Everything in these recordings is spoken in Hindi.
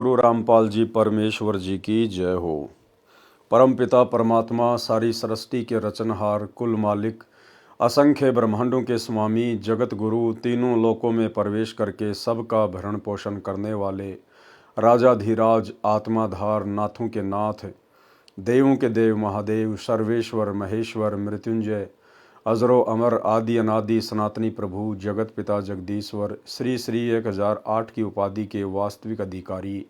गुरु रामपाल जी परमेश्वर जी की जय हो। परम पिता परमात्मा सारी सृष्टि के रचनहार कुल मालिक असंख्य ब्रह्मांडों के स्वामी जगत गुरु तीनों लोकों में प्रवेश करके सबका भरण पोषण करने वाले राजाधिराज आत्माधार नाथों के नाथ देवों के देव महादेव सर्वेश्वर महेश्वर मृत्युंजय अजरो अमर आदि अनादि सनातनी प्रभु जगत पिता जगदीश्वर श्री श्री 1008 की उपाधि के वास्तविक अधिकारी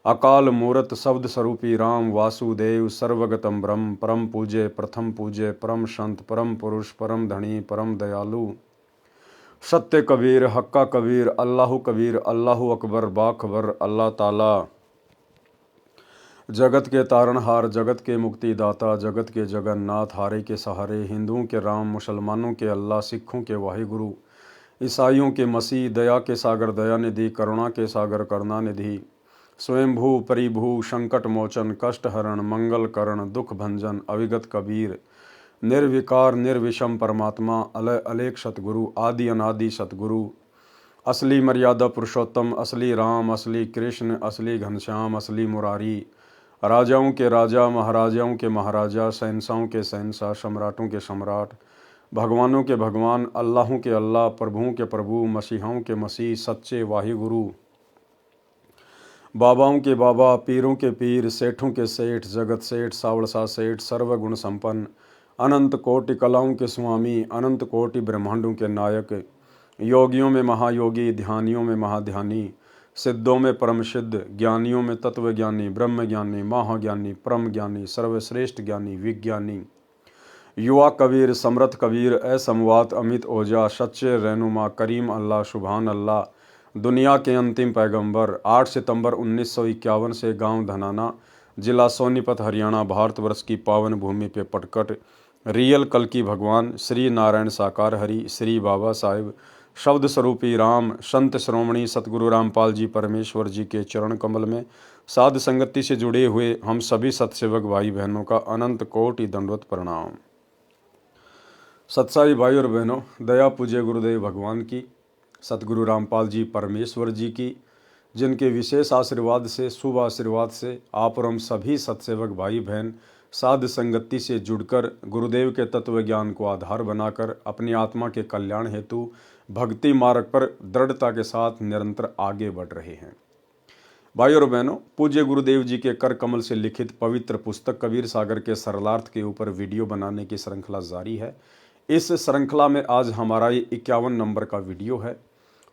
अकाल मूरत शब्द स्वरूपी राम वासुदेव सर्वगतम ब्रह्म परम पूज्य प्रथम पूज्य परम संत परम पुरुष परम धनी परम दयालु सत्य कबीर हक्का कबीर अल्लाह अकबर बाखबर अल्लाह ताला जगत के तारणहार जगत के मुक्तिदाता जगत के जगन्नाथ हारे के सहारे हिंदुओं के राम मुसलमानों के अल्लाह सिखों के वाहिगुरु ईसाइयों के मसीह दया के सागर दया निधि करुणा के सागर करुणा निधि स्वयंभू परिभू संकट मोचन कष्ट हरण मंगल करण दुख भंजन अविगत कबीर निर्विकार निर्विषम परमात्मा अलय अलेख सतगुरु आदि अनादि सतगुरु असली मर्यादा पुरुषोत्तम असली राम असली कृष्ण असली घनश्याम असली मुरारी राजाओं के राजा महाराजाओं के महाराजा शहंशाहों के शहंशाह सम्राटों के सम्राट भगवानों के भगवान अल्लाहों के अल्लाह प्रभुओं के प्रभु मसीहाओं के मसीह सच्चे वाहिगुरु बाबाओं के बाबा पीरों के पीर सेठों के सेठ जगत सेठ सावड़सा सेठ सर्वगुण संपन्न अनंत कोटि कलाओं के स्वामी अनंत कोटि ब्रह्मांडों के नायक योगियों में महायोगी ध्यानियों में महाध्यानी सिद्धों में परम सिद्ध ज्ञानियों में तत्व ज्ञानी ब्रह्म ज्ञानी महाज्ञानी परम ज्ञानी सर्वश्रेष्ठ ज्ञानी विज्ञानी युवा कबीर समर्थ कबीर असमवात अमित ओजा सच्चे रहनुमा करीम अल्लाह सुभान अल्लाह दुनिया के अंतिम पैगंबर 8 सितंबर 1951 से गांव धनाना जिला सोनीपत हरियाणा भारतवर्ष की पावन भूमि पे पटकट रियल कल की भगवान श्री नारायण साकार हरि श्री बाबा साहिब शब्द स्वरूपी राम संत श्रोमणी सतगुरु रामपाल जी परमेश्वर जी के चरण कमल में साध संगति से जुड़े हुए हम सभी सतसेवक भाई बहनों का अनंत कोटि दंडवत प्रणाम। सत्साई भाई और बहनों, दया पूज्य गुरुदेव भगवान की सतगुरु रामपाल जी परमेश्वर जी की जिनके विशेष आशीर्वाद से शुभ आशीर्वाद से आप और हम सभी सतसेवक भाई बहन साध संगति से जुड़कर गुरुदेव के तत्व ज्ञान को आधार बनाकर अपनी आत्मा के कल्याण हेतु भक्ति मार्ग पर दृढ़ता के साथ निरंतर आगे बढ़ रहे हैं। भाई और बहनों, पूज्य गुरुदेव जी के कर कमल से लिखित पवित्र पुस्तक कबीर सागर के सरलार्थ के ऊपर वीडियो बनाने की श्रृंखला जारी है। इस श्रृंखला में आज हमारा ये 51 नंबर का वीडियो है।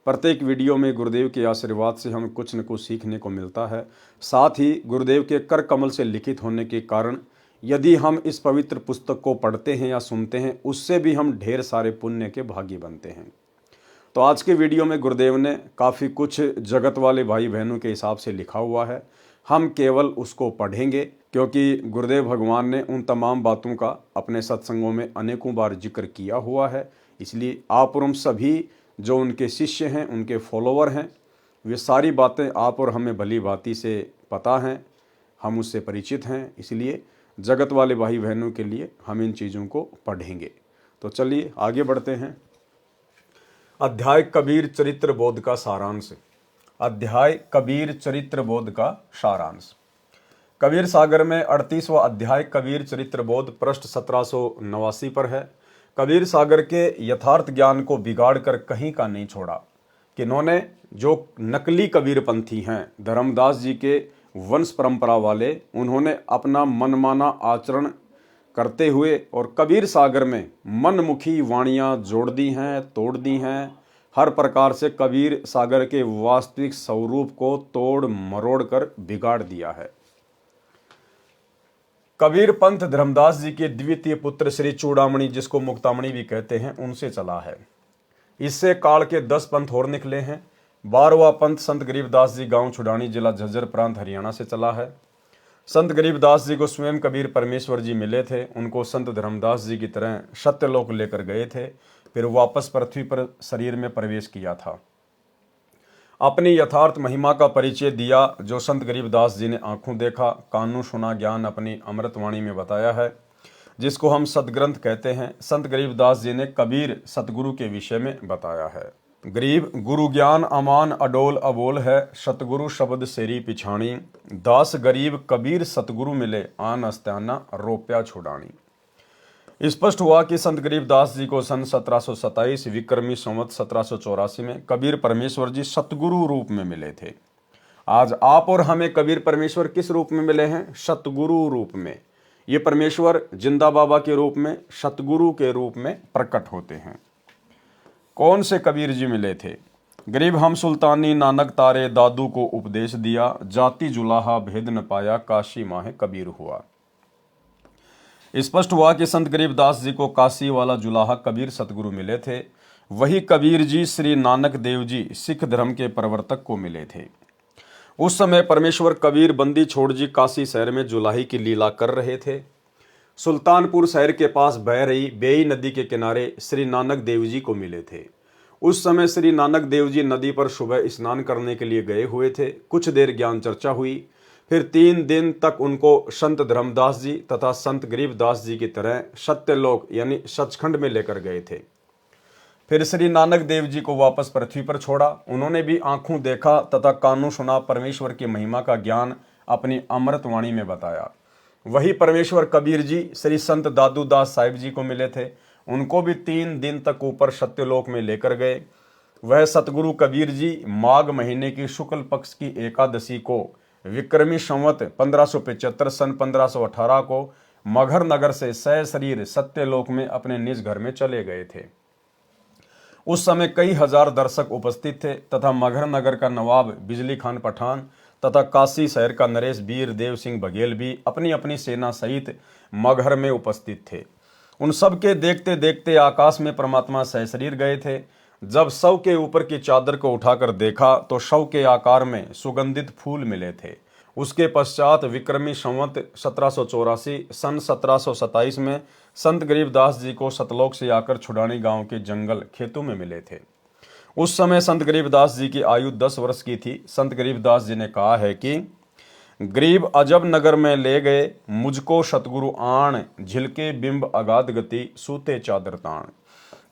प्रत्येक वीडियो में गुरुदेव के आशीर्वाद से हमें कुछ न कुछ सीखने को मिलता है। साथ ही गुरुदेव के कर कमल से लिखित होने के कारण यदि हम इस पवित्र पुस्तक को पढ़ते हैं या सुनते हैं उससे भी हम ढेर सारे पुण्य के भागी बनते हैं। तो आज के वीडियो में गुरुदेव ने काफ़ी कुछ जगत वाले भाई बहनों के हिसाब से लिखा हुआ है। हम केवल उसको पढ़ेंगे क्योंकि गुरुदेव भगवान ने उन तमाम बातों का अपने सत्संगों में अनेकों बार जिक्र किया हुआ है। इसलिए आप और हम सभी जो उनके शिष्य हैं, उनके फॉलोवर हैं, वे सारी बातें आप और हमें भली भांति से पता हैं, हम उससे परिचित हैं। इसलिए जगत वाले भाई बहनों के लिए हम इन चीज़ों को पढ़ेंगे। तो चलिए आगे बढ़ते हैं। अध्याय कबीर चरित्र बोध का सारांश। अध्याय कबीर चरित्र बोध का सारांश। कबीर सागर में 38वां अध्याय कबीर चरित्र बोध पृष्ठ 1789 पर है। कबीर सागर के यथार्थ ज्ञान को बिगाड़ कर कहीं का नहीं छोड़ा। किन्होंने? जो नकली कबीर पंथी हैं, धर्मदास जी के वंश परंपरा वाले, उन्होंने अपना मनमाना आचरण करते हुए और कबीर सागर में मनमुखी वाणियाँ जोड़ दी हैं, तोड़ दी हैं। हर प्रकार से कबीर सागर के वास्तविक स्वरूप को तोड़ मरोड़ कर बिगाड़ दिया है। कबीर पंथ धर्मदास जी के द्वितीय पुत्र श्री चूड़ामणि, जिसको मुक्तामणि भी कहते हैं, उनसे चला है। इससे काल के 10 पंथ और निकले हैं। 12वां पंथ संत गरीबदास जी गांव छुड़ानी जिला झज्जर प्रांत हरियाणा से चला है। संत गरीबदास जी को स्वयं कबीर परमेश्वर जी मिले थे। उनको संत धर्मदास जी की तरह सत्यलोक लेकर गए थे, फिर वापस पृथ्वी पर शरीर में प्रवेश किया था। अपनी यथार्थ महिमा का परिचय दिया जो संत गरीबदास जी ने आंखों देखा, कानों सुना, ज्ञान अपनी अमृतवाणी में बताया है, जिसको हम सदग्रंथ कहते हैं। संत गरीबदास जी ने कबीर सतगुरु के विषय में बताया है। गरीब गुरु ज्ञान अमान अडोल अबोल है, सतगुरु शब्द सेरी पिछाणी। दास गरीब कबीर सतगुरु मिले, आन अस्त्याना रोप्या छुड़ानी। स्पष्ट हुआ कि संत गरीबदास जी को सन 1727 विक्रमी संवत 1784 में कबीर परमेश्वर जी सतगुरु रूप में मिले थे। आज आप और हमें कबीर परमेश्वर किस रूप में मिले हैं? सतगुरु रूप में। ये परमेश्वर जिंदा बाबा के रूप में, सतगुरु के रूप में प्रकट होते हैं। कौन से कबीर जी मिले थे? गरीब हम सुल्तानी नानक तारे, दादू को उपदेश दिया, जाति जुलाहा भेद न पाया, काशी माहे कबीर हुआ। स्पष्ट हुआ कि संत गरीबदास जी को काशी वाला जुलाहा कबीर सतगुरु मिले थे। वही कबीर जी श्री नानक देव जी सिख धर्म के प्रवर्तक को मिले थे। उस समय परमेश्वर कबीर बंदी छोड़ जी काशी शहर में जुलाही की लीला कर रहे थे। सुल्तानपुर शहर के पास बह रही बेई नदी के किनारे श्री नानक देव जी को मिले थे। उस समय श्री नानक देव जी नदी पर सुबह स्नान करने के लिए गए हुए थे। कुछ देर ज्ञान चर्चा हुई, फिर 3 दिन तक उनको संत धर्मदास जी तथा संत गरीबदास जी की तरह सत्यलोक यानी सचखंड में लेकर गए थे। फिर श्री नानक देव जी को वापस पृथ्वी पर छोड़ा। उन्होंने भी आंखों देखा तथा कानों सुना, परमेश्वर की महिमा का ज्ञान अपनी अमृतवाणी में बताया। वही परमेश्वर कबीर जी श्री संत दादू दास साहिब जी को मिले थे। उनको भी 3 दिन तक ऊपर सत्यलोक में लेकर गए। वह सतगुरु कबीर जी माघ महीने की शुक्ल पक्ष की एकादशी को विक्रमी संवत 1575 सन 1518 को मगहर नगर से सशरीर सत्यलोक में अपने निज घर में चले गए थे। उस समय कई हजार दर्शक उपस्थित थे तथा मगहर नगर का नवाब बिजली खान पठान तथा काशी शहर का नरेश वीर देव सिंह बघेल भी अपनी अपनी सेना सहित मगहर में उपस्थित थे। उन सब के देखते देखते आकाश में परमात्मा सशरीर गए थे। जब शव के ऊपर की चादर को उठाकर देखा तो शव के आकार में सुगंधित फूल मिले थे। उसके पश्चात विक्रमी संवत 1784 सन 1727 में संत गरीबदास जी को सतलोक से आकर छुड़ानी गांव के जंगल खेतों में मिले थे। उस समय संत गरीबदास जी की आयु 10 वर्ष की थी। संत गरीबदास जी ने कहा है कि गरीब अजब नगर में ले गए मुझको सतगुरु आण, झिलके बिंब अगाध गति सूते चादर ताण।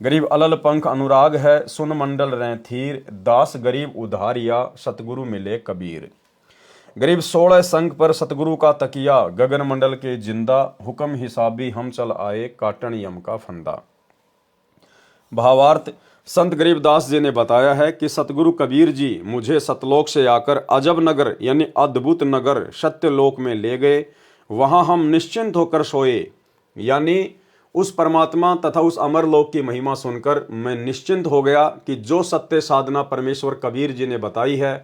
गरीब अलल पंख अनुराग है, सुन मंडल रहें थीर, दास गरीब उधारिया सतगुरु मिले कबीर। गरीब 16 संख पर सतगुरु का तकिया, गगन मंडल के जिंदा, हुक्म हिसाबी हम चल आए, काटन यम का फंदा। भावार्थ, संत गरीबदास जी ने बताया है कि सतगुरु कबीर जी मुझे सतलोक से आकर अजब नगर यानी अद्भुत नगर सत्यलोक में ले गए। वहां हम निश्चिंत होकर सोए, यानी उस परमात्मा तथा उस अमरलोक की महिमा सुनकर मैं निश्चिंत हो गया कि जो सत्य साधना परमेश्वर कबीर जी ने बताई है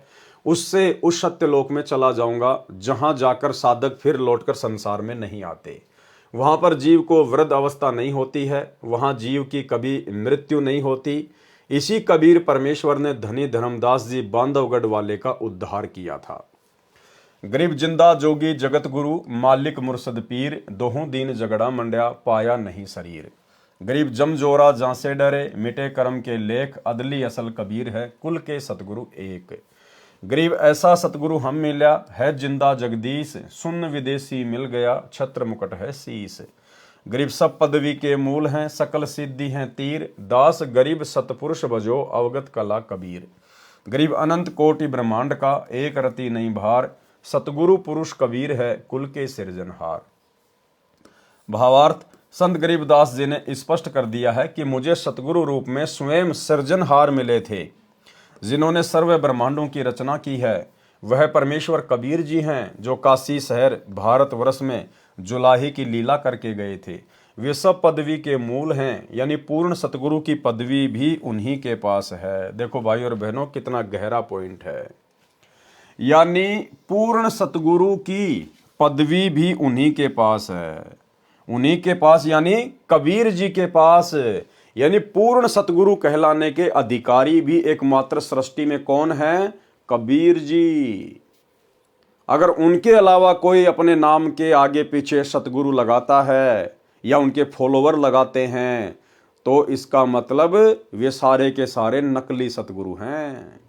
उससे उस सत्यलोक में चला जाऊंगा, जहां जाकर साधक फिर लौटकर संसार में नहीं आते। वहां पर जीव को वृद्ध अवस्था नहीं होती है, वहां जीव की कभी मृत्यु नहीं होती। इसी कबीर परमेश्वर ने धनी धर्मदास जी बांधवगढ़ वाले का उद्धार किया था। गरीब जिंदा जोगी जगत गुरु, मालिक मुर्शद पीर, दोहों दीन झगड़ा मंड्या, पाया नहीं शरीर। गरीब जमजोरा जहां से डरे, मिटे कर्म के लेख, अदली असल कबीर है, कुल के सतगुरु एक। गरीब ऐसा सतगुरु हम मिला है जिंदा जगदीश, सुन विदेशी मिल गया, छत्र मुकुट है शीस। गरीब सब पदवी के मूल हैं, सकल सिद्धि हैं तीर, दास गरीब सतपुरुष बजो, अवगत कला कबीर। गरीब अनंत कोटि ब्रह्मांड का, एक रति नहीं भार, सतगुरु पुरुष कबीर है, कुल के सिरजनहार। भावार्थ, संत गरीबदास जी ने स्पष्ट कर दिया है कि मुझे सतगुरु रूप में स्वयं सृजनहार मिले थे। जिन्होंने सर्व ब्रह्मांडों की रचना की है वह परमेश्वर कबीर जी हैं, जो काशी शहर भारतवर्ष में जुलाही की लीला करके गए थे। वे सब पदवी के मूल हैं, यानी पूर्ण सतगुरु की पदवी भी उन्हीं के पास है। देखो भाई और बहनों, कितना गहरा पॉइंट है। यानी पूर्ण सतगुरु की पदवी भी उन्हीं के पास है। उन्हीं के पास यानी कबीर जी के पास, यानी पूर्ण सतगुरु कहलाने के अधिकारी भी एकमात्र सृष्टि में कौन है? कबीर जी। अगर उनके अलावा कोई अपने नाम के आगे पीछे सतगुरु लगाता है या उनके फॉलोवर लगाते हैं तो इसका मतलब वे सारे के सारे नकली सतगुरु हैं।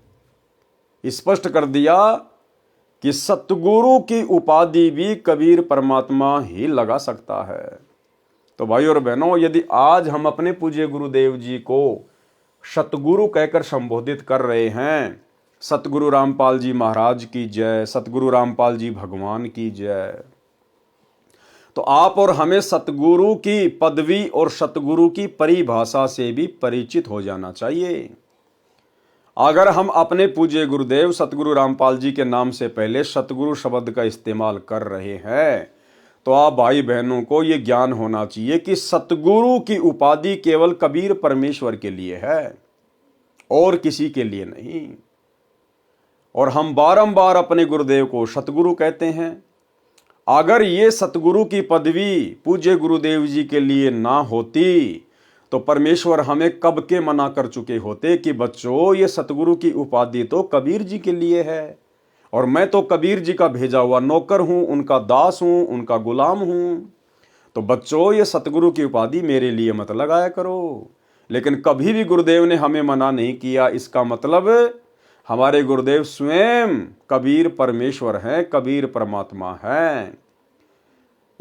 स्पष्ट कर दिया कि सतगुरु की उपाधि भी कबीर परमात्मा ही लगा सकता है। तो भाई और बहनों, यदि आज हम अपने पूज्य गुरुदेव जी को सतगुरु कहकर संबोधित कर रहे हैं। सतगुरु रामपाल जी महाराज की जय, सतगुरु रामपाल जी भगवान की जय। तो आप और हमें सतगुरु की पदवी और सतगुरु की परिभाषा से भी परिचित हो जाना चाहिए। अगर हम अपने पूज्य गुरुदेव सतगुरु रामपाल जी के नाम से पहले सतगुरु शब्द का इस्तेमाल कर रहे हैं, तो आप भाई बहनों को यह ज्ञान होना चाहिए कि सतगुरु की उपाधि केवल कबीर परमेश्वर के लिए है और किसी के लिए नहीं। और हम बारंबार अपने गुरुदेव को सतगुरु कहते हैं। अगर ये सतगुरु की पदवी पूज्य गुरुदेव जी के लिए ना होती तो परमेश्वर हमें कब के मना कर चुके होते कि बच्चों ये सतगुरु की उपाधि तो कबीर जी के लिए है और मैं तो कबीर जी का भेजा हुआ नौकर हूं, उनका दास हूं, उनका गुलाम हूं। तो बच्चों ये सतगुरु की उपाधि मेरे लिए मत लगाया करो। लेकिन कभी भी गुरुदेव ने हमें मना नहीं किया। इसका मतलब हमारे गुरुदेव स्वयं कबीर परमेश्वर हैं, कबीर परमात्मा हैं।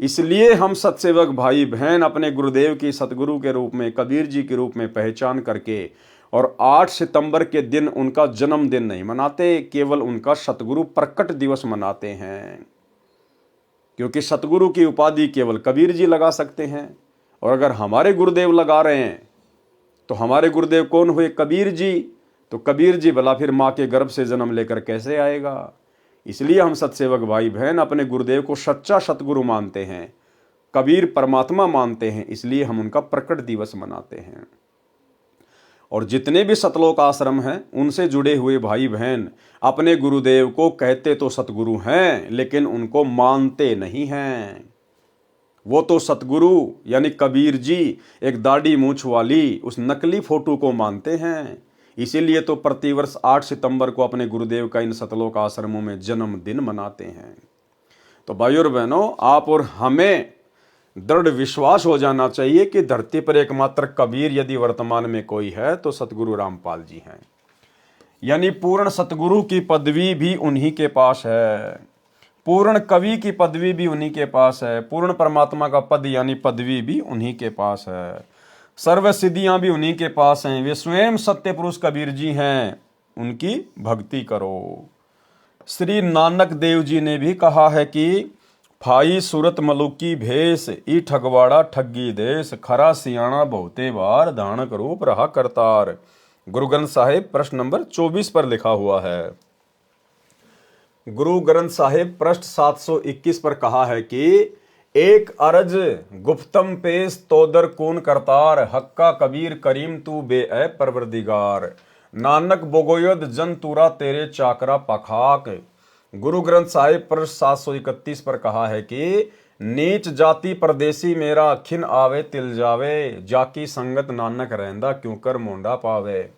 इसलिए हम सत्सेवक भाई बहन अपने गुरुदेव की सतगुरु के रूप में, कबीर जी के रूप में पहचान करके और 8 सितंबर के दिन उनका जन्मदिन नहीं मनाते, केवल उनका सतगुरु प्रकट दिवस मनाते हैं। क्योंकि सतगुरु की उपाधि केवल कबीर जी लगा सकते हैं और अगर हमारे गुरुदेव लगा रहे हैं तो हमारे गुरुदेव कौन हुए? कबीर जी। तो कबीर जी भला फिर माँ के गर्भ से जन्म लेकर कैसे आएगा? इसलिए हम सत्सेवक भाई बहन अपने गुरुदेव को सच्चा सतगुरु मानते हैं, कबीर परमात्मा मानते हैं, इसलिए हम उनका प्रकट दिवस मनाते हैं। और जितने भी सतलोक आश्रम हैं उनसे जुड़े हुए भाई बहन अपने गुरुदेव को कहते तो सतगुरु हैं लेकिन उनको मानते नहीं हैं। वो तो सतगुरु यानी कबीर जी एक दाढ़ी मूंछ वाली उस नकली फोटो को मानते हैं। इसीलिए तो प्रतिवर्ष 8 सितंबर को अपने गुरुदेव का इन सतलोक आश्रमों में जन्मदिन मनाते हैं। तो भाइयों और बहनों, आप और हमें दृढ़ विश्वास हो जाना चाहिए कि धरती पर एकमात्र कबीर यदि वर्तमान में कोई है तो सतगुरु रामपाल जी हैं। यानी पूर्ण सतगुरु की पदवी भी उन्हीं के पास है, पूर्ण कवि की पदवी भी उन्हीं के पास है, पूर्ण परमात्मा का पद यानी पदवी भी उन्हीं के पास है, सर्व सिद्धियां भी उन्हीं के पास हैं। वे स्वयं सत्य पुरुष कबीर जी हैं, उनकी भक्ति करो। श्री नानक देव जी ने भी कहा है कि फाई सूरत मलुकी भेष ई ठगवाड़ा ठगी देश, खरा सियाणा बहुते बार धानक रूप रहा करतार। गुरु ग्रंथ साहिब प्रश्न नंबर 24 पर लिखा हुआ है। गुरु ग्रंथ साहिब पृष्ठ 721 पर कहा है कि एक अरज गुप्तम पेश तोदर कून करतार, हक्का कबीर करीम तू बे ए परवरदिगार, नानक बोगोयद जन तूरा तेरे चाकरा पखाक। गुरु ग्रंथ साहिब पृष्ठ 731 पर कहा है कि नीच जाति परदेसी मेरा खिन आवे तिल जावे, जाकी संगत नानक रहंदा क्यों कर मोंडा पावे।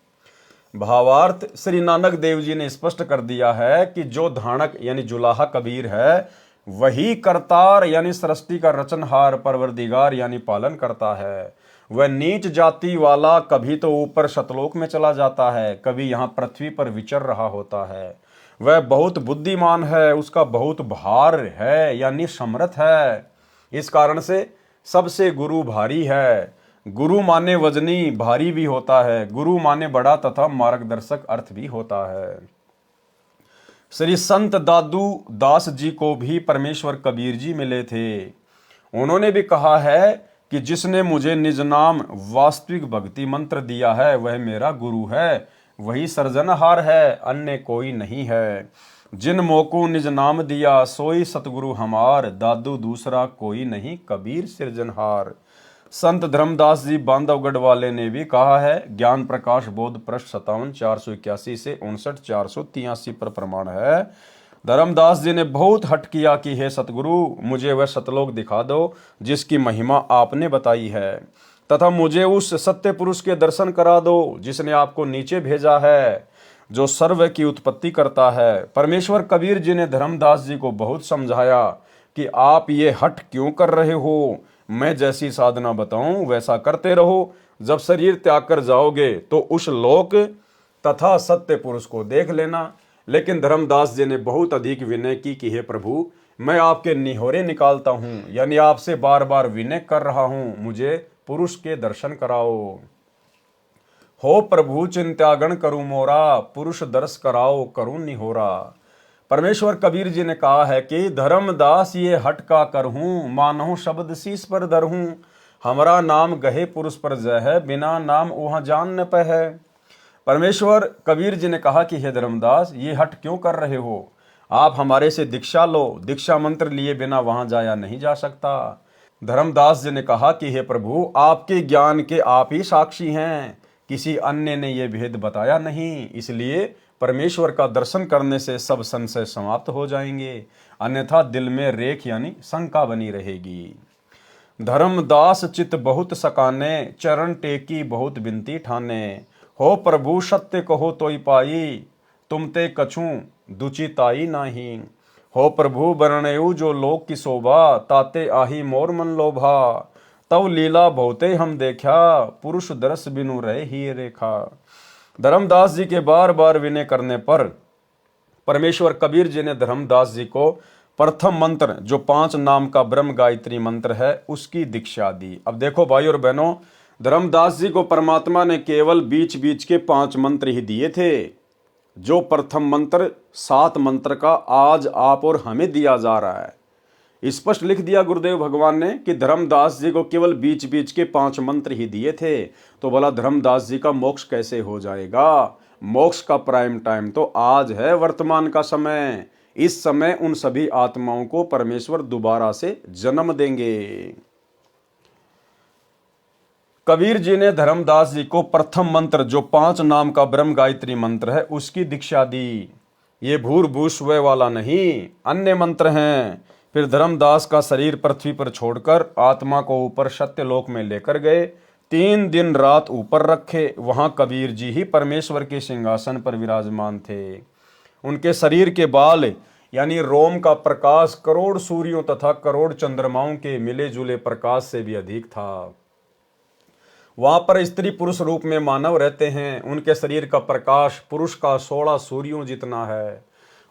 भावार्थ श्री नानक देव जी ने स्पष्ट कर दिया है कि जो धानक यानी जुलाहा कबीर है वही करतार यानी सृष्टि का रचनहार परवरदिगार यानी पालन करता है। वह नीच जाति वाला कभी तो ऊपर सतलोक में चला जाता है, कभी यहाँ पृथ्वी पर विचर रहा होता है। वह बहुत बुद्धिमान है, उसका बहुत भार है यानी समर्थ है। इस कारण से सबसे गुरु भारी है। गुरु माने वजनी भारी भी होता है, गुरु माने बड़ा तथा मार्गदर्शक अर्थ भी होता है। श्री संत दादू दास जी को भी परमेश्वर कबीर जी मिले थे। उन्होंने भी कहा है कि जिसने मुझे निज नाम वास्तविक भक्ति मंत्र दिया है वह मेरा गुरु है, वही सृजनहार है, अन्य कोई नहीं है। जिन मोको निज नाम दिया सोई सतगुरु हमार, दादू दूसरा कोई नहीं कबीर सृजनहार। संत धर्मदास जी बांधवगढ़ वाले ने भी कहा है, ज्ञान प्रकाश बोध पृष्ठ 57 481 से 59 483 पर प्रमाण है। धर्मदास जी ने बहुत हट किया कि हे सतगुरु मुझे वह सतलोक दिखा दो जिसकी महिमा आपने बताई है, तथा मुझे उस सत्य पुरुष के दर्शन करा दो जिसने आपको नीचे भेजा है, जो सर्व की उत्पत्ति करता है। परमेश्वर कबीर जी ने धर्मदास जी को बहुत समझाया कि आप ये हट क्यों कर रहे हो, मैं जैसी साधना बताऊं वैसा करते रहो। जब शरीर त्याग कर जाओगे तो उस लोक तथा सत्य पुरुष को देख लेना। लेकिन धर्मदास जी ने बहुत अधिक विनय की कि हे प्रभु मैं आपके निहोरे निकालता हूं, यानी आपसे बार बार विनय कर रहा हूं, मुझे पुरुष के दर्शन कराओ। हो प्रभु चिंत्यागण करूं मोरा, पुरुष दर्श कराओ करूं निहोरा। परमेश्वर कबीर जी ने कहा है कि धर्मदास ये हट का करहूं, मानहूं शब्द शीस पर धरहूं। हमारा नाम गहे पुरुष पर जय है, बिना नाम वहां जान न पह है। परमेश्वर कबीर जी ने कहा कि हे धर्मदास, ये हट क्यों कर रहे हो? आप हमारे से दीक्षा लो, दीक्षा मंत्र लिए बिना वहां जाया नहीं जा सकता। धर्मदास जी ने कहा कि हे प्रभु, आपके ज्ञान के आप ही साक्षी हैं, किसी अन्य ने यह भेद बताया नहीं, इसलिए परमेश्वर का दर्शन करने से सब संशय समाप्त हो जाएंगे, अन्यथा दिल में रेख यानी शंका बनी रहेगी। धर्मदास चित बहुत सकाने, चरण टेकी बहुत बिनती ठाने। हो प्रभु सत्य कहो तोई पाई, तुम ते कछू दुचिताई नाही। हो प्रभु बरणयु जो लोक की शोभा, ताते आही मोर मन लोभा। तव लीला बहुते हम देखा, पुरुष दरस बिनु रहे ही रेखा। धर्मदास जी के बार बार विनय करने पर परमेश्वर कबीर जी ने धर्मदास जी को प्रथम मंत्र, जो 5 नाम का ब्रह्म गायत्री मंत्र है, उसकी दीक्षा दी। अब देखो भाई और बहनों, धर्मदास जी को परमात्मा ने केवल बीच बीच के 5 मंत्र ही दिए थे। जो प्रथम मंत्र 7 मंत्र का आज आप और हमें दिया जा रहा है, स्पष्ट लिख दिया गुरुदेव भगवान ने कि धर्मदास जी को केवल बीच बीच के 5 मंत्र ही दिए थे। तो बोला धर्मदास जी का मोक्ष कैसे हो जाएगा? मोक्ष का प्राइम टाइम तो आज है, वर्तमान का समय। इस समय उन सभी आत्माओं को परमेश्वर दोबारा से जन्म देंगे। कबीर जी ने धर्मदास जी को प्रथम मंत्र, जो 5 नाम का ब्रह्म गायत्री मंत्र है, उसकी दीक्षा दी। ये भूर्भुव स्व वाला नहीं, अन्य मंत्र हैं। फिर धर्मदास का शरीर पृथ्वी पर छोड़कर आत्मा को ऊपर सत्यलोक में लेकर गए। 3 दिन रात ऊपर रखे। वहां कबीर जी ही परमेश्वर के सिंहासन पर विराजमान थे। उनके शरीर के बाल यानी रोम का प्रकाश करोड़ सूर्यों तथा करोड़ चंद्रमाओं के मिले जुले प्रकाश से भी अधिक था। वहां पर स्त्री पुरुष रूप में मानव रहते हैं। उनके शरीर का प्रकाश पुरुष का 16 सूर्यों जितना है।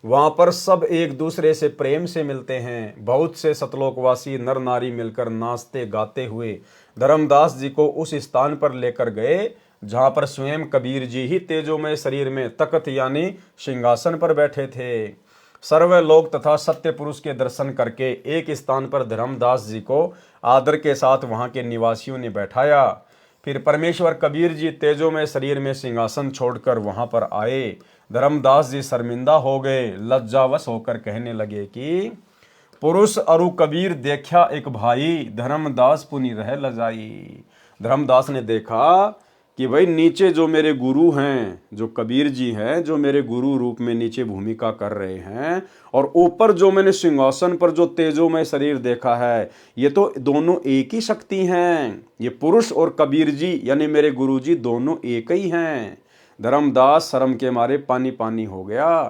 वहां पर सब एक दूसरे से प्रेम से मिलते हैं। बहुत से सतलोकवासी नर नारी मिलकर नाचते गाते हुए धर्मदास जी को उस स्थान पर लेकर गए जहां पर स्वयं कबीर जी ही तेजोमय शरीर में तख्त यानी सिंहासन पर बैठे थे। सर्व लोक तथा सत्य पुरुष के दर्शन करके एक स्थान पर धर्मदास जी को आदर के साथ वहां के निवासियों ने बैठाया। फिर परमेश्वर कबीर जी तेजोमय शरीर में सिंहासन छोड़कर वहां पर आए। धर्मदास जी शर्मिंदा हो गए, लज्जावश होकर कहने लगे कि पुरुष अरु कबीर देखा एक भाई, धर्मदास पुनि रह लजाई। धर्मदास ने देखा कि भाई नीचे जो मेरे गुरु हैं, जो कबीर जी हैं, जो मेरे गुरु रूप में नीचे भूमिका कर रहे हैं, और ऊपर जो मैंने सिंहासन पर जो तेजोमय शरीर देखा है, ये तो दोनों एक ही शक्ति हैं। ये पुरुष और कबीर जी यानी मेरे गुरु जी दोनों एक ही हैं। धर्मदास शर्म के मारे पानी पानी हो गया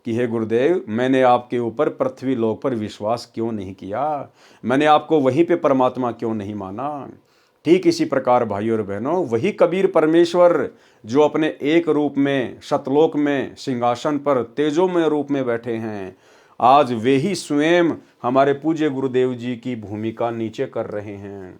कि हे गुरुदेव, मैंने आपके ऊपर पृथ्वी लोक पर विश्वास क्यों नहीं किया? मैंने आपको वहीं पे परमात्मा क्यों नहीं माना? ठीक इसी प्रकार भाई और बहनों, वही कबीर परमेश्वर जो अपने एक रूप में सतलोक में सिंहासन पर तेजोमय रूप में बैठे हैं, आज वे ही स्वयं हमारे पूज्य गुरुदेव जी की भूमिका नीचे कर रहे हैं।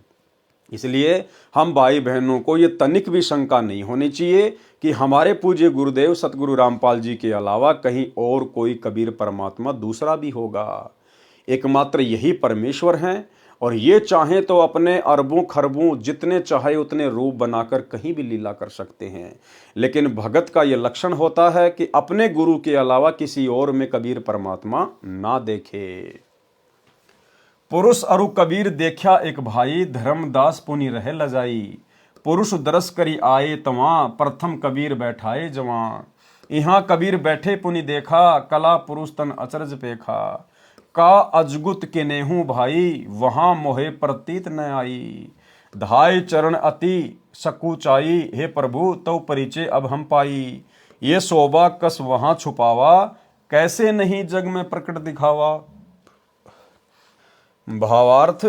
इसलिए हम भाई बहनों को ये तनिक भी शंका नहीं होनी चाहिए कि हमारे पूज्य गुरुदेव सतगुरु रामपाल जी के अलावा कहीं और कोई कबीर परमात्मा दूसरा भी होगा। एकमात्र यही परमेश्वर हैं, और ये चाहें तो अपने अरबों खरबों जितने चाहे उतने रूप बनाकर कहीं भी लीला कर सकते हैं। लेकिन भगत का ये लक्षण होता है कि अपने गुरु के अलावा किसी और में कबीर परमात्मा ना देखे। पुरुष अरु कबीर देखा एक भाई, धर्मदास पुनि रहे लजाई। पुरुष दरस करी आए तवां, प्रथम कबीर बैठाए जवां। यहाँ कबीर बैठे पुनि देखा, कला पुरुष तन अचरज पेखा। का अजगुत के नेहू भाई, वहां मोहे प्रतीत न आई। धाय चरण अति सकुचाई, हे प्रभु तो परिचय अब हम पाई। ये शोभा कस वहां छुपावा, कैसे नहीं जग में प्रकट दिखावा। भावार्थ,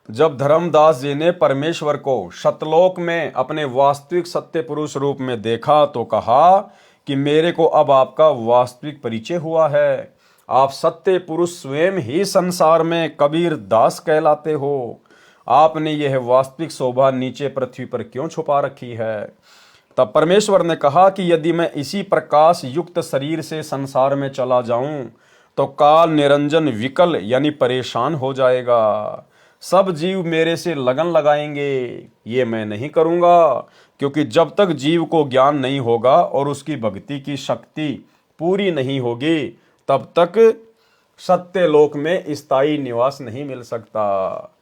जब धर्मदास जी ने परमेश्वर को सतलोक में अपने वास्तविक सत्य पुरुष रूप में देखा तो कहा कि मेरे को अब आपका वास्तविक परिचय हुआ है। आप सत्य पुरुष स्वयं ही संसार में कबीर दास कहलाते हो। आपने यह वास्तविक शोभा नीचे पृथ्वी पर क्यों छुपा रखी है? तब परमेश्वर ने कहा कि यदि मैं इसी प्रकाश युक्त शरीर से संसार में चला जाऊं तो काल निरंजन विकल यानी परेशान हो जाएगा। सब जीव मेरे से लगन लगाएंगे, ये मैं नहीं करूंगा, क्योंकि जब तक जीव को ज्ञान नहीं होगा और उसकी भक्ति की शक्ति पूरी नहीं होगी तब तक सत्य लोक में स्थायी निवास नहीं मिल सकता।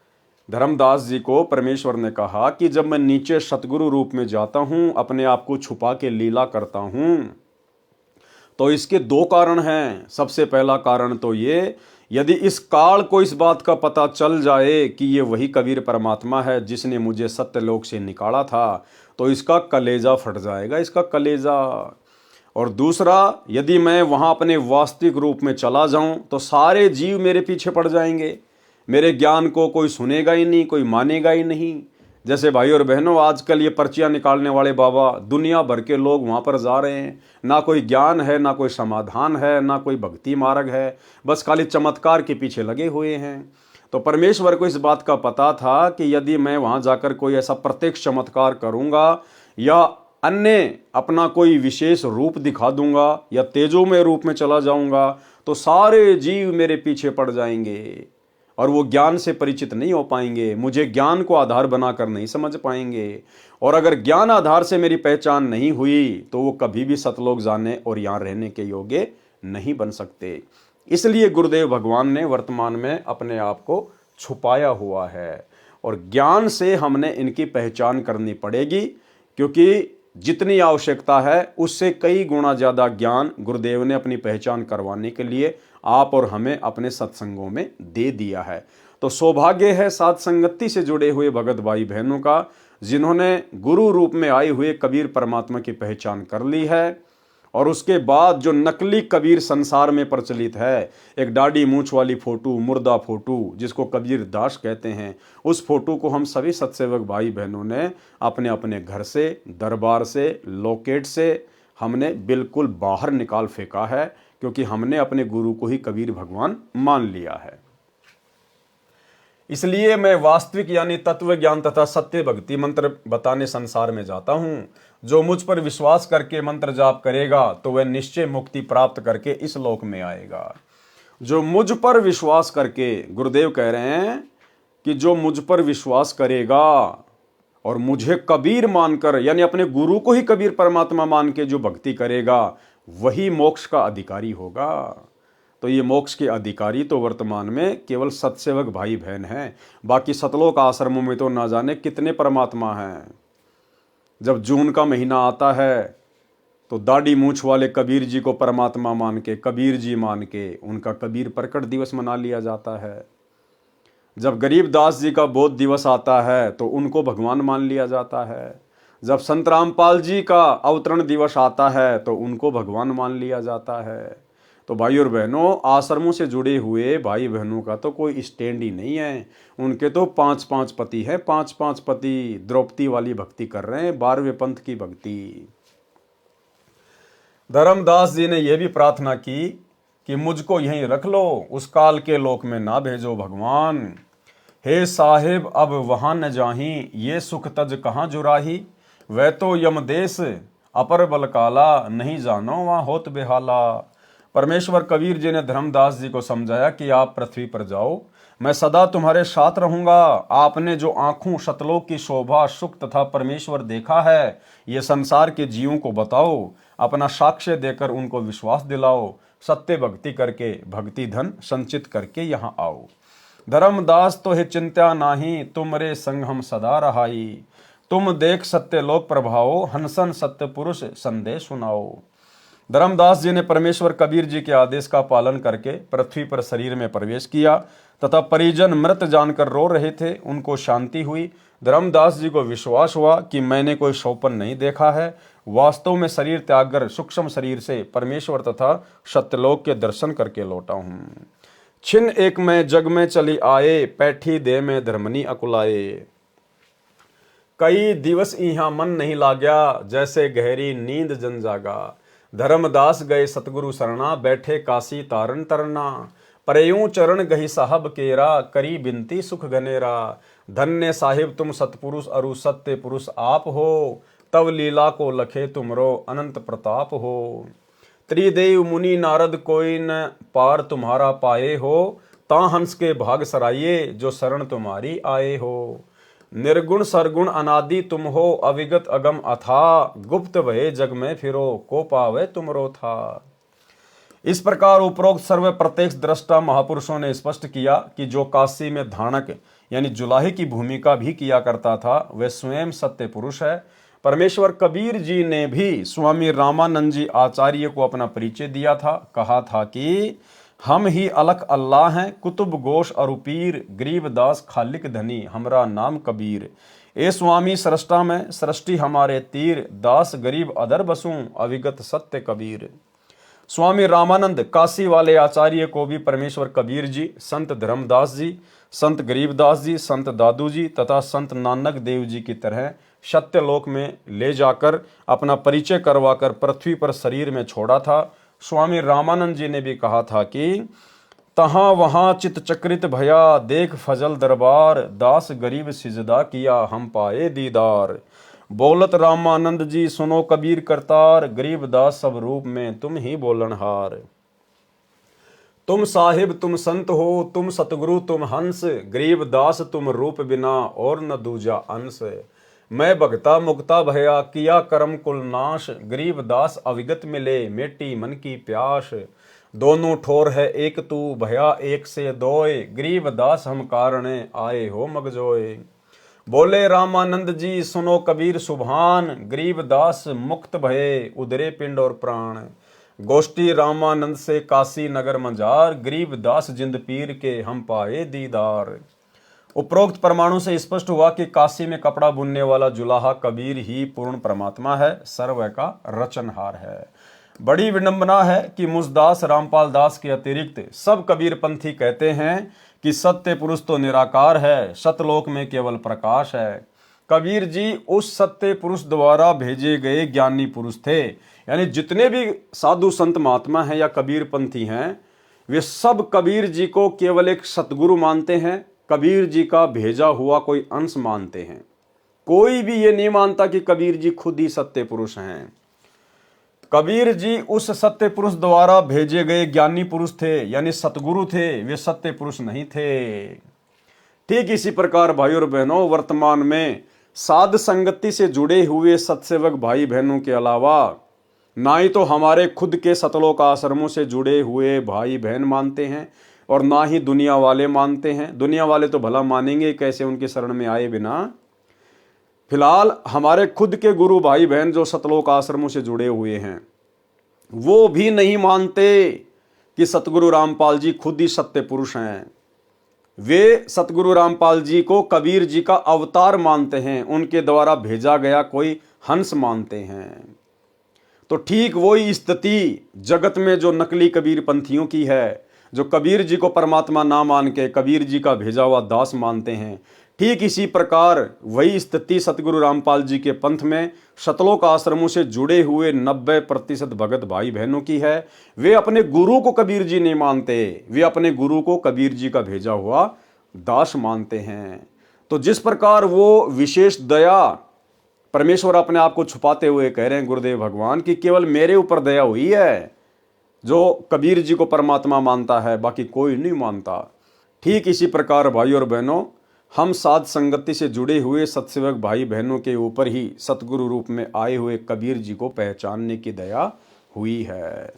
धर्मदास जी को परमेश्वर ने कहा कि जब मैं नीचे सतगुरु रूप में जाता हूं, अपने आप को छुपा के लीला करता हूं, तो इसके दो कारण हैं। सबसे पहला कारण तो ये, यदि इस काल को इस बात का पता चल जाए कि ये वही कबीर परमात्मा है जिसने मुझे सत्यलोक से निकाला था, तो इसका कलेजा फट जाएगा, इसका कलेजा। और दूसरा, यदि मैं वहाँ अपने वास्तविक रूप में चला जाऊं तो सारे जीव मेरे पीछे पड़ जाएंगे, मेरे ज्ञान को कोई सुनेगा ही नहीं, कोई मानेगा ही नहीं। जैसे भाई और बहनों, आजकल ये पर्चियाँ निकालने वाले बाबा, दुनिया भर के लोग वहाँ पर जा रहे हैं, ना कोई ज्ञान है, ना कोई समाधान है, ना कोई भक्ति मार्ग है, बस खाली चमत्कार के पीछे लगे हुए हैं। तो परमेश्वर को इस बात का पता था कि यदि मैं वहाँ जाकर कोई ऐसा प्रत्यक्ष चमत्कार करूँगा या अन्य अपना कोई विशेष रूप दिखा दूंगा या तेजोमय रूप में चला जाऊंगा तो सारे जीव मेरे पीछे पड़ जाएंगे और वो ज्ञान से परिचित नहीं हो पाएंगे, मुझे ज्ञान को आधार बनाकर नहीं समझ पाएंगे। और अगर ज्ञान आधार से मेरी पहचान नहीं हुई तो वो कभी भी सतलोक जाने और यहाँ रहने के योग्य नहीं बन सकते। इसलिए गुरुदेव भगवान ने वर्तमान में अपने आप को छुपाया हुआ है और ज्ञान से हमने इनकी पहचान करनी पड़ेगी, क्योंकि जितनी आवश्यकता है उससे कई गुना ज़्यादा ज्ञान गुरुदेव ने अपनी पहचान करवाने के लिए आप और हमें अपने सत्संगों में दे दिया है। तो सौभाग्य है साथ संगति से जुड़े हुए भगत भाई बहनों का, जिन्होंने गुरु रूप में आए हुए कबीर परमात्मा की पहचान कर ली है। और उसके बाद जो नकली कबीर संसार में प्रचलित है, एक दाढ़ी मूंछ वाली फोटो, मुर्दा फोटो जिसको कबीर दास कहते हैं, उस फोटो को हम सभी सत्सेवक भाई बहनों ने अपने अपने घर से, दरबार से, लोकेट से हमने बिल्कुल बाहर निकाल फेंका है, क्योंकि हमने अपने गुरु को ही कबीर भगवान मान लिया है। इसलिए मैं वास्तविक यानी तत्व ज्ञान तथा सत्य भक्ति मंत्र बताने संसार में जाता हूं। जो मुझ पर विश्वास करके मंत्र जाप करेगा तो वह निश्चय मुक्ति प्राप्त करके इस लोक में आएगा। जो मुझ पर विश्वास करके, गुरुदेव कह रहे हैं कि जो मुझ पर विश्वास करेगा और मुझे कबीर मानकर यानी अपने गुरु को ही कबीर परमात्मा मान के जो भक्ति करेगा वही मोक्ष का अधिकारी होगा। तो ये मोक्ष के अधिकारी तो वर्तमान में केवल सत्सेवक भाई बहन हैं। बाकी सतलोक आश्रमों में तो ना जाने कितने परमात्मा हैं। जब जून का महीना आता है तो दाढ़ी मूंछ वाले कबीर जी को परमात्मा मान के, कबीर जी मान के उनका कबीर प्रकट दिवस मना लिया जाता है। जब गरीबदास जी का बोध दिवस आता है तो उनको भगवान मान लिया जाता है। जब संत रामपाल जी का अवतरण दिवस आता है तो उनको भगवान मान लिया जाता है। तो भाई और बहनों, आश्रमों से जुड़े हुए भाई बहनों का तो कोई स्टैंड ही नहीं है। उनके तो 5-5 पति हैं, 5-5 पति द्रौपदी वाली भक्ति कर रहे हैं, 12वें पंथ की भक्ति। धर्मदास जी ने यह भी प्रार्थना की कि मुझको यहीं रख लो, उस काल के लोक में ना भेजो भगवान। हे साहिब अब वहां न जाही, ये सुख तज कहाँ जुराही। वह तो यमदेश अपर बल काला, नहीं जानो वहां होत बेहाला। परमेश्वर कबीर जी ने धर्मदास जी को समझाया कि आप पृथ्वी पर जाओ, मैं सदा तुम्हारे साथ रहूंगा। आपने जो आंखों सतलोक की शोभा, सुख तथा परमेश्वर देखा है, ये संसार के जीवों को बताओ, अपना साक्ष्य देकर उनको विश्वास दिलाओ। सत्य भक्ति करके भक्ति धन संचित करके यहाँ आओ। धर्मदास तो है चिंता नाही, तुमरे संग हम सदा रहाई। तुम देख सत्य लोक प्रभाओ, हंसन सत्य पुरुष संदेश सुनाओ। धर्मदास जी ने परमेश्वर कबीर जी के आदेश का पालन करके पृथ्वी पर शरीर में प्रवेश किया तथा परिजन मृत जानकर रो रहे थे, उनको शांति हुई। धर्मदास जी को विश्वास हुआ कि मैंने कोई स्वप्न नहीं देखा है, वास्तव में शरीर त्याग कर सूक्ष्म शरीर से परमेश्वर तथा सत्यलोक के दर्शन करके लौटा हूँ। छिन एक में जग में चली आए, पैठी दे में धर्मनी अकुलाए। कई दिवस यहाँ मन नहीं लाग्या, जैसे गहरी नींद जन जागा। धर्मदास गए सतगुरु शरणा, बैठे काशी तारन तरना। परयूं चरण गही साहब केरा, करी बिनती सुख घनेरा। धन्य साहिब तुम सतपुरुष अरु सत्य पुरुष आप हो, तब लीला को लखे तुमरो अनंत प्रताप हो। त्रिदेव मुनि नारद कोई न पार तुम्हारा पाए हो, ता हंस के भाग सराइये जो शरण तुम्हारी आए हो। निर्गुण सरगुण अनादि तुम हो, अविगत अगम अथा, गुप्त भये जग में फिरो, को पावे तुमरो था। इस प्रकार उपरोक्त सर्व प्रत्यक्ष दृष्टा महापुरुषों ने स्पष्ट किया कि जो काशी में धानक यानी जुलाहे की भूमिका भी किया करता था वह स्वयं सत्य पुरुष है। परमेश्वर कबीर जी ने भी स्वामी रामानंद जी आचार्य को अपना परिचय दिया था। कहा था कि हम ही अलख अल्लाह हैं, कुतुब गोश अरुपीर, गरीबदास खालिक धनी, हमरा नाम कबीर। ए स्वामी सृष्टा में सृष्टि हमारे तीर, दास गरीब अदर बसूं, अविगत सत्य कबीर। स्वामी रामानंद काशी वाले आचार्य को भी परमेश्वर कबीर जी, संत धर्मदास जी, संत गरीबदास जी, संत दादू जी तथा संत नानक देव जी की तरह सत्यलोक में ले जाकर अपना परिचय करवाकर पृथ्वी पर शरीर में छोड़ा था। स्वामी रामानंद जी ने भी कहा था कि तहाँ वहाँ चित चक्रित भया, देख फजल दरबार, दास गरीब सिजदा किया, हम पाए दीदार। बोलत रामानंद जी सुनो कबीर करतार, गरीब दास सब रूप में तुम ही बोलनहार। तुम साहिब तुम संत हो, तुम सतगुरु तुम हंस, गरीब दास तुम रूप बिना और न दूजा अंश। मैं भगता मुक्ता भया, किया कर्म कुल नाश, गरीब दास अविगत मिले, मेटी मन की प्यास। दोनों ठोर है एक तू, भया एक से दोए, गरीब दास हम कारणे आए हो मगजोए। बोले रामानंद जी सुनो कबीर सुभान, गरीब दास मुक्त भये, उदरे पिंड और प्राण। गोष्ठी रामानंद से काशी नगर मंजार, गरीब दास जिंद पीर के हम पाए दीदार। उपरोक्त परमाणु से स्पष्ट हुआ कि काशी में कपड़ा बुनने वाला जुलाहा कबीर ही पूर्ण परमात्मा है, सर्व का रचनहार है। बड़ी विडंबना है कि मुझदास रामपाल दास के अतिरिक्त सब कबीर पंथी कहते हैं कि सत्य पुरुष तो निराकार है, सतलोक में केवल प्रकाश है। कबीर जी उस सत्य पुरुष द्वारा भेजे गए ज्ञानी पुरुष थे। यानी जितने भी साधु संत महात्मा हैं या कबीर पंथी हैं, वे सब कबीर जी को केवल एक सतगुरु मानते हैं, कबीर जी का भेजा हुआ कोई अंश मानते हैं। कोई भी ये नहीं मानता कि कबीर जी खुद ही सत्य पुरुष हैं। कबीर जी उस सत्य पुरुष द्वारा भेजे गए ज्ञानी पुरुष थे, यानी सतगुरु थे, वे सत्य पुरुष नहीं थे। ठीक इसी प्रकार भाई और बहनों, वर्तमान में साध संगति से जुड़े हुए सत्सेवक भाई बहनों के अलावा ना ही तो हमारे खुद के सतलोक आश्रमों से जुड़े हुए भाई बहन मानते हैं और ना ही दुनिया वाले मानते हैं। दुनिया वाले तो भला मानेंगे कैसे उनके शरण में आए बिना। फिलहाल हमारे खुद के गुरु भाई बहन जो सतलोक आश्रमों से जुड़े हुए हैं, वो भी नहीं मानते कि सतगुरु रामपाल जी खुद ही सत्य पुरुष हैं। वे सतगुरु रामपाल जी को कबीर जी का अवतार मानते हैं, उनके द्वारा भेजा गया कोई हंस मानते हैं। तो ठीक वही स्थिति जगत में जो नकली कबीर पंथियों की है, जो कबीर जी को परमात्मा ना मान के कबीर जी का भेजा हुआ दास मानते हैं, ठीक इसी प्रकार वही स्थिति सतगुरु रामपाल जी के पंथ में सतलोक आश्रमों से जुड़े हुए 90% भगत भाई बहनों की है। वे अपने गुरु को कबीर जी नहीं मानते, वे अपने गुरु को कबीर जी का भेजा हुआ दास मानते हैं। तो जिस प्रकार वो विशेष दया परमेश्वर अपने आप को छुपाते हुए कह रहे हैं गुरुदेव भगवान कि केवल मेरे ऊपर दया हुई है, जो कबीर जी को परमात्मा मानता है, बाकी कोई नहीं मानता। ठीक इसी प्रकार भाई और बहनों, हम साध संगति से जुड़े हुए सत्सेवक भाई बहनों के ऊपर ही सतगुरु रूप में आए हुए कबीर जी को पहचानने की दया हुई है।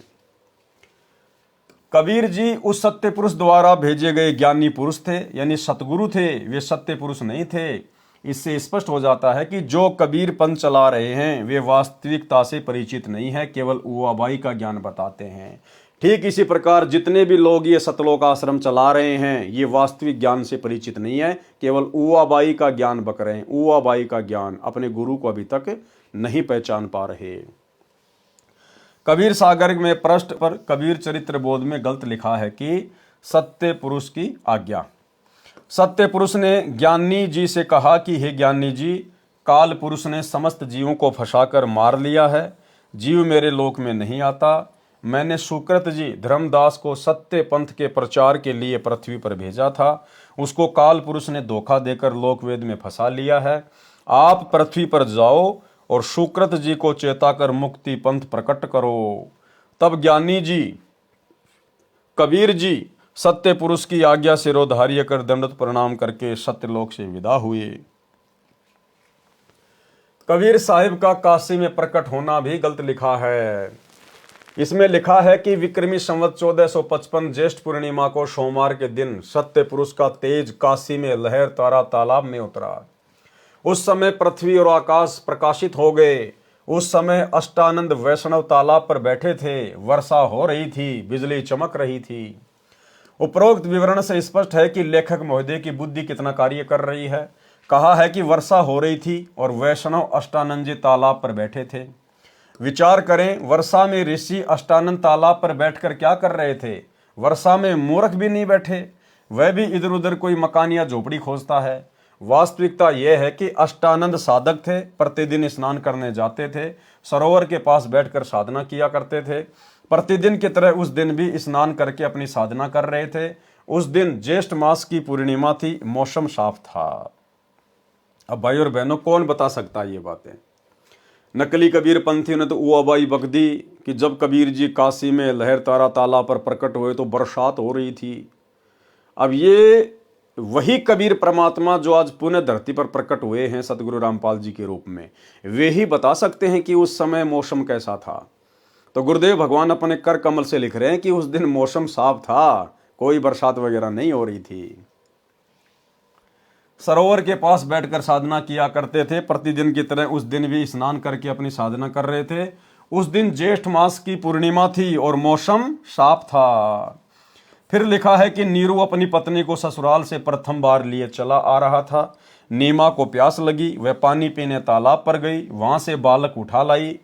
कबीर जी उस सत्य पुरुष द्वारा भेजे गए ज्ञानी पुरुष थे, यानी सतगुरु थे, वे सत्य पुरुष नहीं थे। इससे स्पष्ट हो जाता है कि जो कबीर पंथ चला रहे हैं वे वास्तविकता से परिचित नहीं है, केवल उआबाई का ज्ञान बताते हैं। ठीक इसी प्रकार जितने भी लोग ये सतलोक आश्रम चला रहे हैं ये वास्तविक ज्ञान से परिचित नहीं है, केवल उआबाई का ज्ञान बक रहे हैं। उआबाई का ज्ञान, अपने गुरु को अभी तक नहीं पहचान पा रहे। कबीर सागर में पृष्ठ पर कबीर चरित्र बोध में गलत लिखा है कि सत्य पुरुष की आज्ञा। सत्य पुरुष ने ज्ञानी जी से कहा कि हे ज्ञानी जी, काल पुरुष ने समस्त जीवों को फंसाकर मार लिया है, जीव मेरे लोक में नहीं आता। मैंने सुकृत जी धर्मदास को सत्य पंथ के प्रचार के लिए पृथ्वी पर भेजा था, उसको काल पुरुष ने धोखा देकर लोकवेद में फंसा लिया है। आप पृथ्वी पर जाओ और सुकृत जी को चेताकर मुक्ति पंथ प्रकट करो। तब ज्ञानी जी कबीर जी सत्य पुरुष की आज्ञा सिरोधार्य कर दंडवत प्रणाम करके सत्यलोक से विदा हुए। कबीर साहिब का काशी में प्रकट होना भी गलत लिखा है। इसमें लिखा है कि विक्रमी संवत 1455 ज्येष्ठ पूर्णिमा को सोमवार के दिन सत्य पुरुष का तेज काशी में लहर तारा तालाब में उतरा। उस समय पृथ्वी और आकाश प्रकाशित हो गए। उस समय अष्टानंद वैष्णव तालाब पर बैठे थे। वर्षा हो रही थी, बिजली चमक रही थी। उपरोक्त विवरण से स्पष्ट है कि लेखक महोदय की बुद्धि कितना कार्य कर रही है। कहा है कि वर्षा हो रही थी और वैष्णव अष्टानंद जी तालाब पर बैठे थे। विचार करें, वर्षा में ऋषि अष्टानंद तालाब पर बैठकर क्या कर रहे थे। वर्षा में मूर्ख भी नहीं बैठे, वह भी इधर उधर कोई मकान या झोपड़ी खोजता है। वास्तविकता यह है कि अष्टानंद साधक थे, प्रतिदिन स्नान करने जाते थे, सरोवर के पास बैठकर साधना किया करते थे। प्रतिदिन की तरह उस दिन भी स्नान करके अपनी साधना कर रहे थे। उस दिन ज्येष्ठ मास की पूर्णिमा थी, मौसम साफ था। अब भाई और बहनों, कौन बता सकता है ये बातें। नकली कबीर पंथियों ने तो उबाई बक दी कि जब कबीर जी काशी में लहर तारा तालाब पर प्रकट हुए तो बरसात हो रही थी। अब ये वही कबीर परमात्मा जो आज पुण्य धरती पर प्रकट हुए हैं सतगुरु रामपाल जी के रूप में, वे ही बता सकते हैं कि उस समय मौसम कैसा था। तो गुरुदेव भगवान अपने कर कमल से लिख रहे हैं कि उस दिन मौसम साफ था, कोई बरसात वगैरह नहीं हो रही थी। सरोवर के पास बैठकर साधना किया करते थे। प्रतिदिन की तरह उस दिन भी स्नान करके अपनी साधना कर रहे थे। उस दिन ज्येष्ठ मास की पूर्णिमा थी और मौसम साफ था। फिर लिखा है कि नीरू अपनी पत्नी को ससुराल से प्रथम बार लिए चला आ रहा था। नीमा को प्यास लगी, वह पानी पीने तालाब पर गई, वहां से बालक उठा लाई।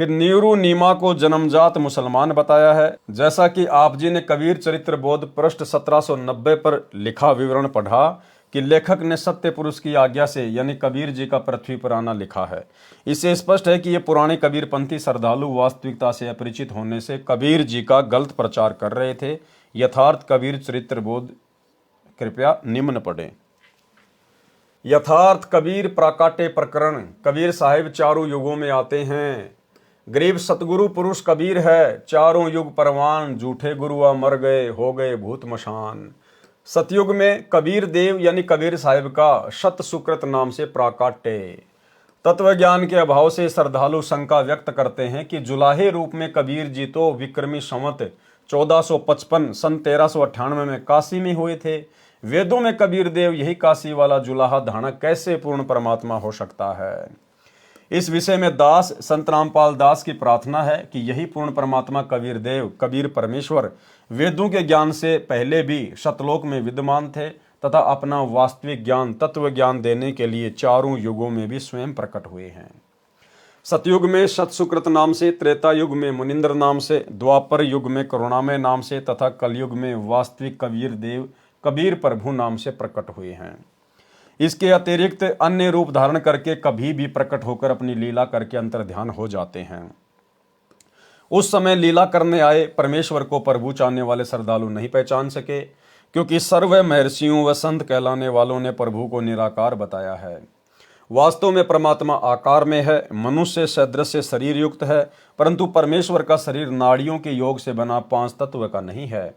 फिर नीरू नीमा को जन्मजात मुसलमान बताया है। जैसा कि आप जी ने कबीर चरित्र बोध पृष्ठ 1790 पर लिखा विवरण पढ़ा कि लेखक ने सत्य पुरुष की आज्ञा से यानी कबीर जी का पृथ्वी पर आना लिखा है। इससे स्पष्ट है कि ये पुराने कबीरपंथी श्रद्धालु वास्तविकता से अपरिचित होने से कबीर जी का गलत प्रचार कर रहे थे। यथार्थ कबीर चरित्र बोध कृपया निम्न पढ़ें। यथार्थ कबीर प्राकाटे प्रकरण। कबीर साहिब चारों युगों में आते हैं। गरीब सतगुरु पुरुष कबीर है। चारों युग परवान, झूठे गुरुआ मर गए, हो गए भूत मशान। सतयुग में कबीर देव यानी कबीर साहिब का शत सुकृत नाम से प्राकाट्य। तत्व ज्ञान के अभाव से श्रद्धालु शंका व्यक्त करते हैं कि जुलाहे रूप में कबीर जी तो विक्रमी संवत 1455 सन 1398 में काशी में हुए थे। वेदों में कबीर देव यही काशी वाला जुलाहा धाणक कैसे पूर्ण परमात्मा हो सकता है। इस विषय में दास संत रामपाल दास की प्रार्थना है कि यही पूर्ण परमात्मा कबीर देव कबीर परमेश्वर वेदों के ज्ञान से पहले भी सतलोक में विद्यमान थे तथा अपना वास्तविक ज्ञान तत्व ज्ञान देने के लिए चारों युगों में भी स्वयं प्रकट हुए हैं। सतयुग में सतसुकृत नाम से, त्रेता युग में मुनिंद्र नाम से, द्वापर युग में करुणामय नाम से तथा कलयुग में वास्तविक कबीर देव कबीर प्रभु नाम से प्रकट हुए हैं। इसके अतिरिक्त अन्य रूप धारण करके कभी भी प्रकट होकर अपनी लीला करके अंतर्ध्यान हो जाते हैं। उस समय लीला करने आए परमेश्वर को प्रभु चाहने वाले श्रद्धालु नहीं पहचान सके, क्योंकि सर्व महर्षियों व संत कहलाने वालों ने प्रभु को निराकार बताया है। वास्तव में परमात्मा आकार में है, मनुष्य सदृश्य शरीर युक्त है, परंतु परमेश्वर का शरीर नाड़ियों के योग से बना 5 तत्व का नहीं है,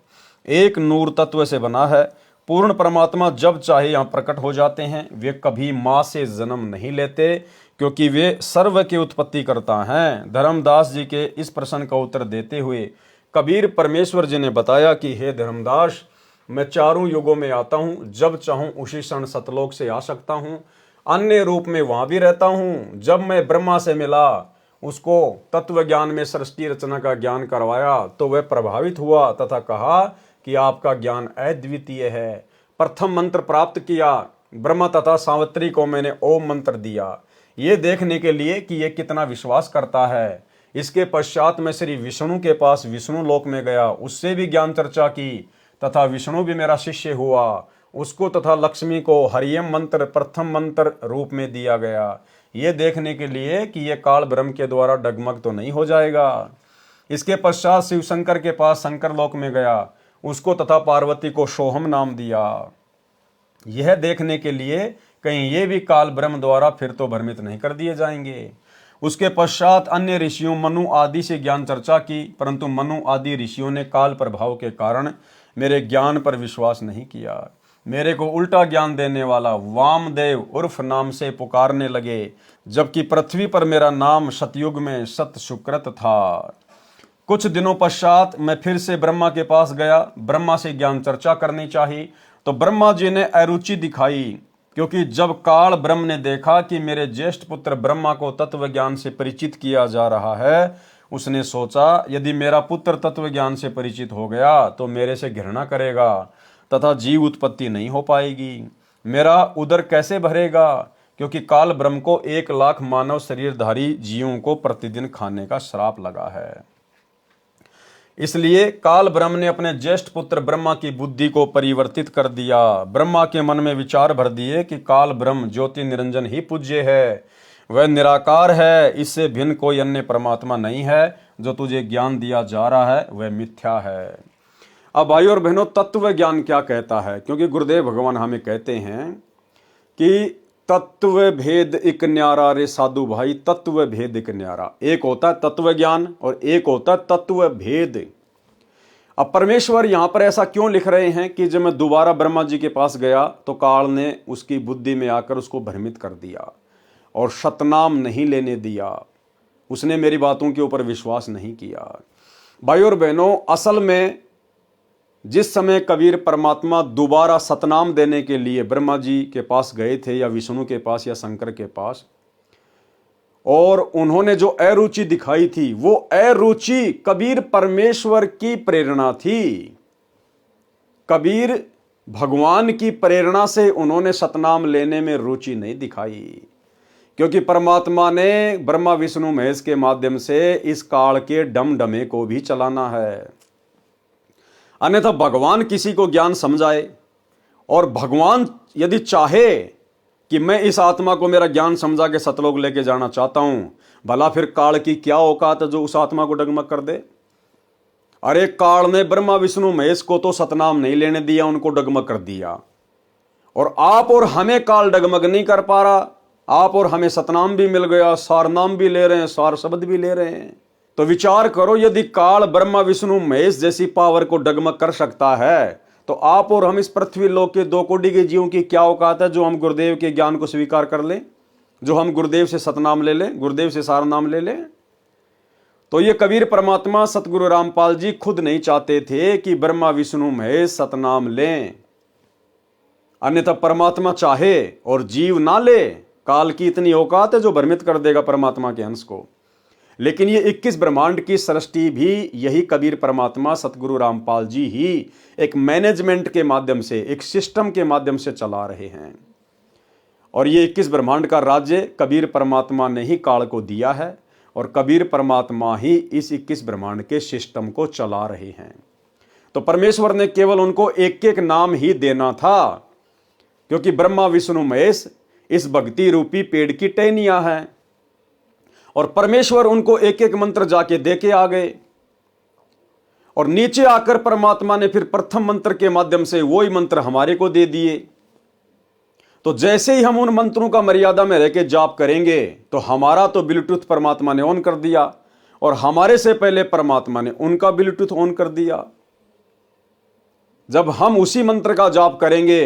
एक नूर तत्व से बना है। पूर्ण परमात्मा जब चाहे यहाँ प्रकट हो जाते हैं। वे कभी माँ से जन्म नहीं लेते, क्योंकि वे सर्व के उत्पत्ति करता हैं। धर्मदास जी के इस प्रश्न का उत्तर देते हुए कबीर परमेश्वर जी ने बताया कि हे धर्मदास, मैं चारों युगों में आता हूँ, जब चाहूँ उसी क्षण सतलोक से आ सकता हूँ, अन्य रूप में वहाँ भी रहता हूँ। जब मैं ब्रह्मा से मिला, उसको तत्व ज्ञान में सृष्टि रचना का ज्ञान करवाया तो वह प्रभावित हुआ तथा कहा कि आपका ज्ञान अद्वितीय है। प्रथम मंत्र प्राप्त किया, ब्रह्मा तथा सावित्री को मैंने ओम मंत्र दिया, ये देखने के लिए कि ये कितना विश्वास करता है। इसके पश्चात मैं श्री विष्णु के पास विष्णु लोक में गया, उससे भी ज्ञान चर्चा की तथा विष्णु भी मेरा शिष्य हुआ। उसको तथा लक्ष्मी को हरियम मंत्र प्रथम मंत्र रूप में दिया गया, ये देखने के लिए कि ये काल ब्रह्म के द्वारा डगमग तो नहीं हो जाएगा। इसके पश्चात शिव शंकर के पास शंकर लोक में गया, उसको तथा पार्वती को सोहम नाम दिया, यह देखने के लिए कहीं ये भी काल ब्रह्म द्वारा फिर तो भ्रमित नहीं कर दिए जाएंगे। उसके पश्चात अन्य ऋषियों मनु आदि से ज्ञान चर्चा की, परंतु मनु आदि ऋषियों ने काल प्रभाव के कारण मेरे ज्ञान पर विश्वास नहीं किया। मेरे को उल्टा ज्ञान देने वाला वामदेव उर्फ नाम से पुकारने लगे, जबकि पृथ्वी पर मेरा नाम सतयुग में सत सुकृत था। कुछ दिनों पश्चात मैं फिर से ब्रह्मा के पास गया। ब्रह्मा से ज्ञान चर्चा करनी चाहिए, तो ब्रह्मा जी ने अरुचि दिखाई, क्योंकि जब काल ब्रह्म ने देखा कि मेरे ज्येष्ठ पुत्र ब्रह्मा को तत्व ज्ञान से परिचित किया जा रहा है, उसने सोचा यदि मेरा पुत्र तत्व ज्ञान से परिचित हो गया तो मेरे से घृणा करेगा तथा जीव उत्पत्ति नहीं हो पाएगी। मेरा उदर कैसे भरेगा, क्योंकि काल ब्रह्म को 1,00,000 मानव शरीरधारी जीवों को प्रतिदिन खाने का श्राप लगा है। इसलिए काल ब्रह्म ने अपने ज्येष्ठ पुत्र ब्रह्मा की बुद्धि को परिवर्तित कर दिया। ब्रह्मा के मन में विचार भर दिए कि काल ब्रह्म ज्योति निरंजन ही पूज्य है, वह निराकार है, इससे भिन्न कोई अन्य परमात्मा नहीं है। जो तुझे ज्ञान दिया जा रहा है वह मिथ्या है। अब भाई और बहनों, तत्व ज्ञान क्या कहता है? क्योंकि गुरुदेव भगवान हमें कहते हैं कि तत्व भेद इक न्यारा रे साधु भाई, तत्व भेद इक न्यारा। एक होता है तत्व ज्ञान और एक होता है तत्व भेद। अब परमेश्वर यहां पर ऐसा क्यों लिख रहे हैं कि जब मैं दोबारा ब्रह्मा जी के पास गया तो काल ने उसकी बुद्धि में आकर उसको भ्रमित कर दिया और सतनाम नहीं लेने दिया। उसने मेरी बातों के ऊपर विश्वास नहीं किया। भाई और बहनों, असल में जिस समय कबीर परमात्मा दोबारा सतनाम देने के लिए ब्रह्मा जी के पास गए थे, या विष्णु के पास या शंकर के पास, और उन्होंने जो अरुचि दिखाई थी, वो अरुचि कबीर परमेश्वर की प्रेरणा थी। कबीर भगवान की प्रेरणा से उन्होंने सतनाम लेने में रुचि नहीं दिखाई, क्योंकि परमात्मा ने ब्रह्मा विष्णु महेश के माध्यम से इस काल के डमडमे को भी चलाना है। अन्यथा भगवान किसी को ज्ञान समझाए, और भगवान यदि चाहे कि मैं इस आत्मा को मेरा ज्ञान समझा के सतलोक लेके जाना चाहता हूं, भला फिर काल की क्या औकात है जो उस आत्मा को डगमग कर दे? अरे काल ने ब्रह्मा विष्णु महेश को तो सतनाम नहीं लेने दिया, उनको डगमग कर दिया। और आप और हमें काल डगमग नहीं कर पा रहा। आप और हमें सतनाम भी मिल गया, सार नाम भी ले रहे हैं, सार शब्द भी ले रहे हैं। तो विचार करो, यदि काल ब्रह्मा विष्णु महेश जैसी पावर को डगमग कर सकता है, तो आप और हम इस पृथ्वी लोक के 2 कोटि के जीवों की क्या औकात है जो हम गुरुदेव के ज्ञान को स्वीकार कर लें, जो हम गुरुदेव से सतनाम ले लें, गुरुदेव से सार नाम ले लें। तो ये कबीर परमात्मा सतगुरु रामपाल जी खुद नहीं चाहते थे कि ब्रह्मा विष्णु महेश सतनाम लें। अन्यथा परमात्मा चाहे और जीव ना ले, काल की इतनी औकात है जो भ्रमित कर देगा परमात्मा के अंश को। लेकिन ये 21 ब्रह्मांड की सृष्टि भी यही कबीर परमात्मा सतगुरु रामपाल जी ही एक मैनेजमेंट के माध्यम से, एक सिस्टम के माध्यम से चला रहे हैं। और ये 21 ब्रह्मांड का राज्य कबीर परमात्मा ने ही काल को दिया है, और कबीर परमात्मा ही इस 21 ब्रह्मांड के सिस्टम को चला रहे हैं। तो परमेश्वर ने केवल उनको एक एक नाम ही देना था, क्योंकि ब्रह्मा विष्णु महेश इस भक्ति रूपी पेड़ की टहनियां हैं, और परमेश्वर उनको एक एक मंत्र जाके दे के आ गए। और नीचे आकर परमात्मा ने फिर प्रथम मंत्र के माध्यम से वही मंत्र हमारे को दे दिए। तो जैसे ही हम उन मंत्रों का मर्यादा में रह के जाप करेंगे, तो हमारा तो ब्लूटूथ परमात्मा ने ऑन कर दिया, और हमारे से पहले परमात्मा ने उनका ब्लूटूथ ऑन कर दिया। जब हम उसी मंत्र का जाप करेंगे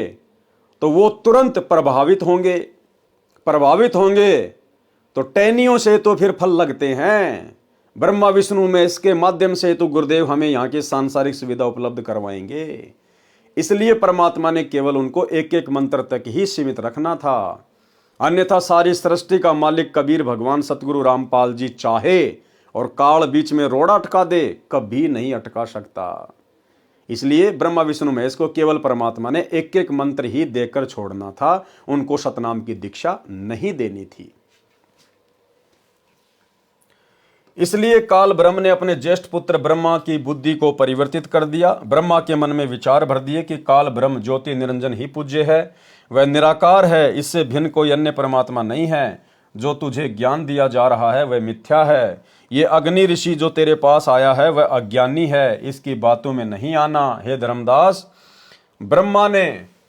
तो वो तुरंत प्रभावित होंगे। तो टहनियों से तो फिर फल लगते हैं, ब्रह्मा विष्णु में इसके माध्यम से तो गुरुदेव हमें यहाँ की सांसारिक सुविधा उपलब्ध करवाएंगे। इसलिए परमात्मा ने केवल उनको एक एक मंत्र तक ही सीमित रखना था। अन्यथा सारी सृष्टि का मालिक कबीर भगवान सतगुरु रामपाल जी चाहे और काल बीच में रोड़ा अटका दे, कभी नहीं अटका सकता। इसलिए ब्रह्मा विष्णु महेश को केवल परमात्मा ने एक एक मंत्र ही देकर छोड़ना था, उनको सतनाम की दीक्षा नहीं देनी थी। इसलिए काल ब्रह्म ने अपने ज्येष्ठ पुत्र ब्रह्मा की बुद्धि को परिवर्तित कर दिया। ब्रह्मा के मन में विचार भर दिए कि काल ब्रह्म ज्योति निरंजन ही पूज्य है, वह निराकार है, इससे भिन्न कोई अन्य परमात्मा नहीं है। जो तुझे ज्ञान दिया जा रहा है वह मिथ्या है। ये अग्नि ऋषि जो तेरे पास आया है वह अज्ञानी है, इसकी बातों में नहीं आना। हे धर्मदास, ब्रह्मा ने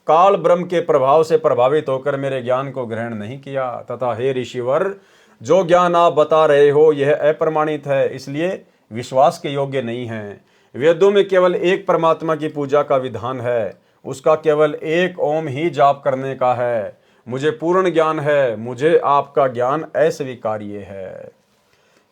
काल ब्रह्म के प्रभाव से प्रभावित होकर मेरे ज्ञान को ग्रहण नहीं किया, तथा हे ऋषिवर, जो ज्ञान आप बता रहे हो यह अप्रमाणित है, इसलिए विश्वास के योग्य नहीं है। वेदों में केवल एक परमात्मा की पूजा का विधान है, उसका केवल एक ओम ही जाप करने का है। मुझे पूर्ण ज्ञान है, मुझे आपका ज्ञान अस्वीकार्य है।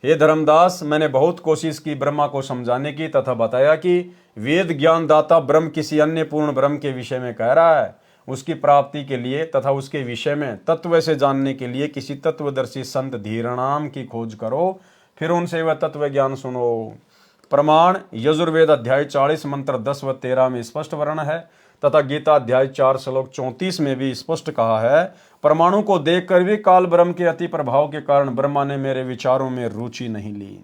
हे धर्मदास, मैंने बहुत कोशिश की ब्रह्मा को समझाने की तथा बताया कि वेद ज्ञानदाता ब्रह्म किसी अन्य पूर्ण ब्रह्म के विषय में कह रहा है। उसकी प्राप्ति के लिए तथा उसके विषय में तत्व से जानने के लिए किसी तत्वदर्शी संत धीरणाम की खोज करो, फिर उनसे वह तत्व ज्ञान सुनो। प्रमाण यजुर्वेद अध्याय 40 मंत्र 10 व 13 में स्पष्ट वर्ण है तथा गीता अध्याय 4 श्लोक 34 में भी स्पष्ट कहा है। परमाणु को देखकर भी काल ब्रह्म के अति प्रभाव के कारण ब्रह्मा ने मेरे विचारों में रुचि नहीं ली।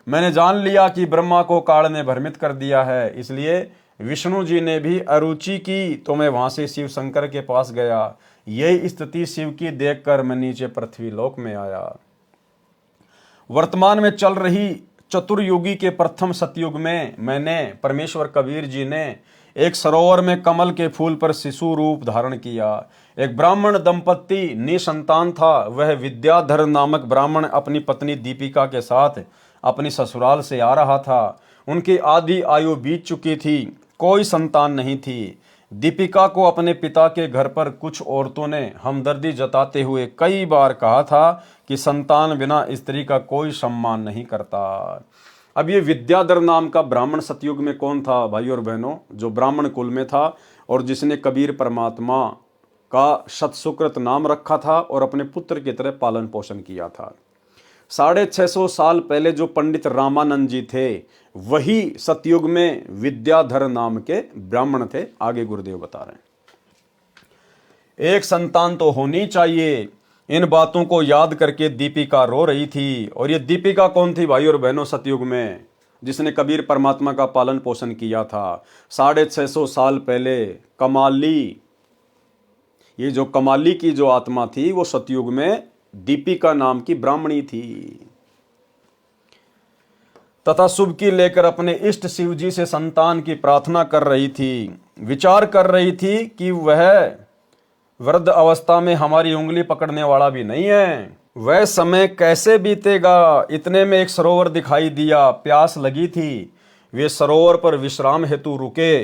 मैंने जान लिया कि ब्रह्मा को काल ने भ्रमित कर दिया है, इसलिए विष्णु जी ने भी अरुचि की तो मैं वहां से शिव शंकर के पास गया। यही स्थिति शिव की देखकर मैं नीचे पृथ्वी लोक में आया। वर्तमान में चल रही चतुर्युगी के प्रथम सतयुग में मैंने परमेश्वर कबीर जी ने एक सरोवर में कमल के फूल पर शिशु रूप धारण किया। एक ब्राह्मण दंपत्ति निसंतान था। वह विद्याधर नामक ब्राह्मण अपनी पत्नी दीपिका के साथ अपनी ससुराल से आ रहा था। उनकी आधी आयु बीत चुकी थी, कोई संतान नहीं थी। दीपिका को अपने पिता के घर पर कुछ औरतों ने हमदर्दी जताते हुए कई बार कहा था कि संतान बिना स्त्री का कोई सम्मान नहीं करता। अब ये विद्याधर नाम का ब्राह्मण सतयुग में कौन था भाई और बहनों? जो ब्राह्मण कुल में था और जिसने कबीर परमात्मा का सतसुकृत नाम रखा था और अपने पुत्र की तरह पालन पोषण किया था। 650 साल पहले जो पंडित रामानंद जी थे वही सतयुग में विद्याधर नाम के ब्राह्मण थे। आगे गुरुदेव बता रहे हैं, एक संतान तो होनी चाहिए। इन बातों को याद करके दीपिका रो रही थी। और ये दीपिका कौन थी भाई और बहनों? सतयुग में जिसने कबीर परमात्मा का पालन पोषण किया था 650 साल पहले कमाली, ये जो कमाली की जो आत्मा थी वो सतयुग में दीपिका नाम की ब्राह्मणी थी तथा शुभ की लेकर अपने इष्ट शिव जी से संतान की प्रार्थना कर रही थी। विचार कर रही थी कि वह वृद्ध अवस्था में हमारी उंगली पकड़ने वाला भी नहीं है, वह समय कैसे बीतेगा। इतने में एक सरोवर दिखाई दिया, प्यास लगी थी। वे सरोवर पर विश्राम हेतु रुके।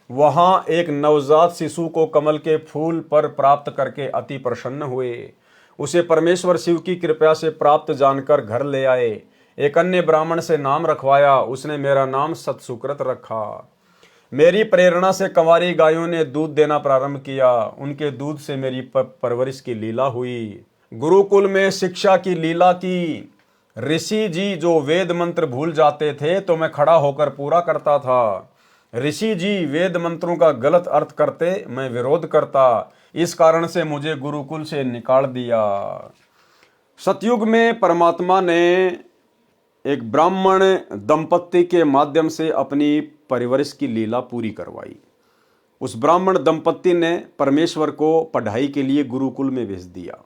वहां एक नवजात शिशु को कमल के फूल पर प्राप्त करके अति प्रसन्न हुए। उसे परमेश्वर शिव की कृपा से प्राप्त जानकर घर ले आए। एक अन्य ब्राह्मण से नाम रखवाया, उसने मेरा नाम सतसुकृत रखा। मेरी प्रेरणा से कंवारी गायों ने दूध देना प्रारंभ किया। उनके दूध से मेरी परवरिश की लीला हुई। गुरुकुल में शिक्षा की लीला की। ऋषि जी जो वेद मंत्र भूल जाते थे तो मैं खड़ा होकर पूरा करता था। ऋषि जी वेद मंत्रों का गलत अर्थ करते, मैं विरोध करता। इस कारण से मुझे गुरुकुल से निकाल दिया। सतयुग में परमात्मा ने एक ब्राह्मण दंपत्ति के माध्यम से अपनी परिवरिश की लीला पूरी करवाई। उस ब्राह्मण दंपत्ति ने परमेश्वर को पढ़ाई के लिए गुरुकुल में भेज दिया,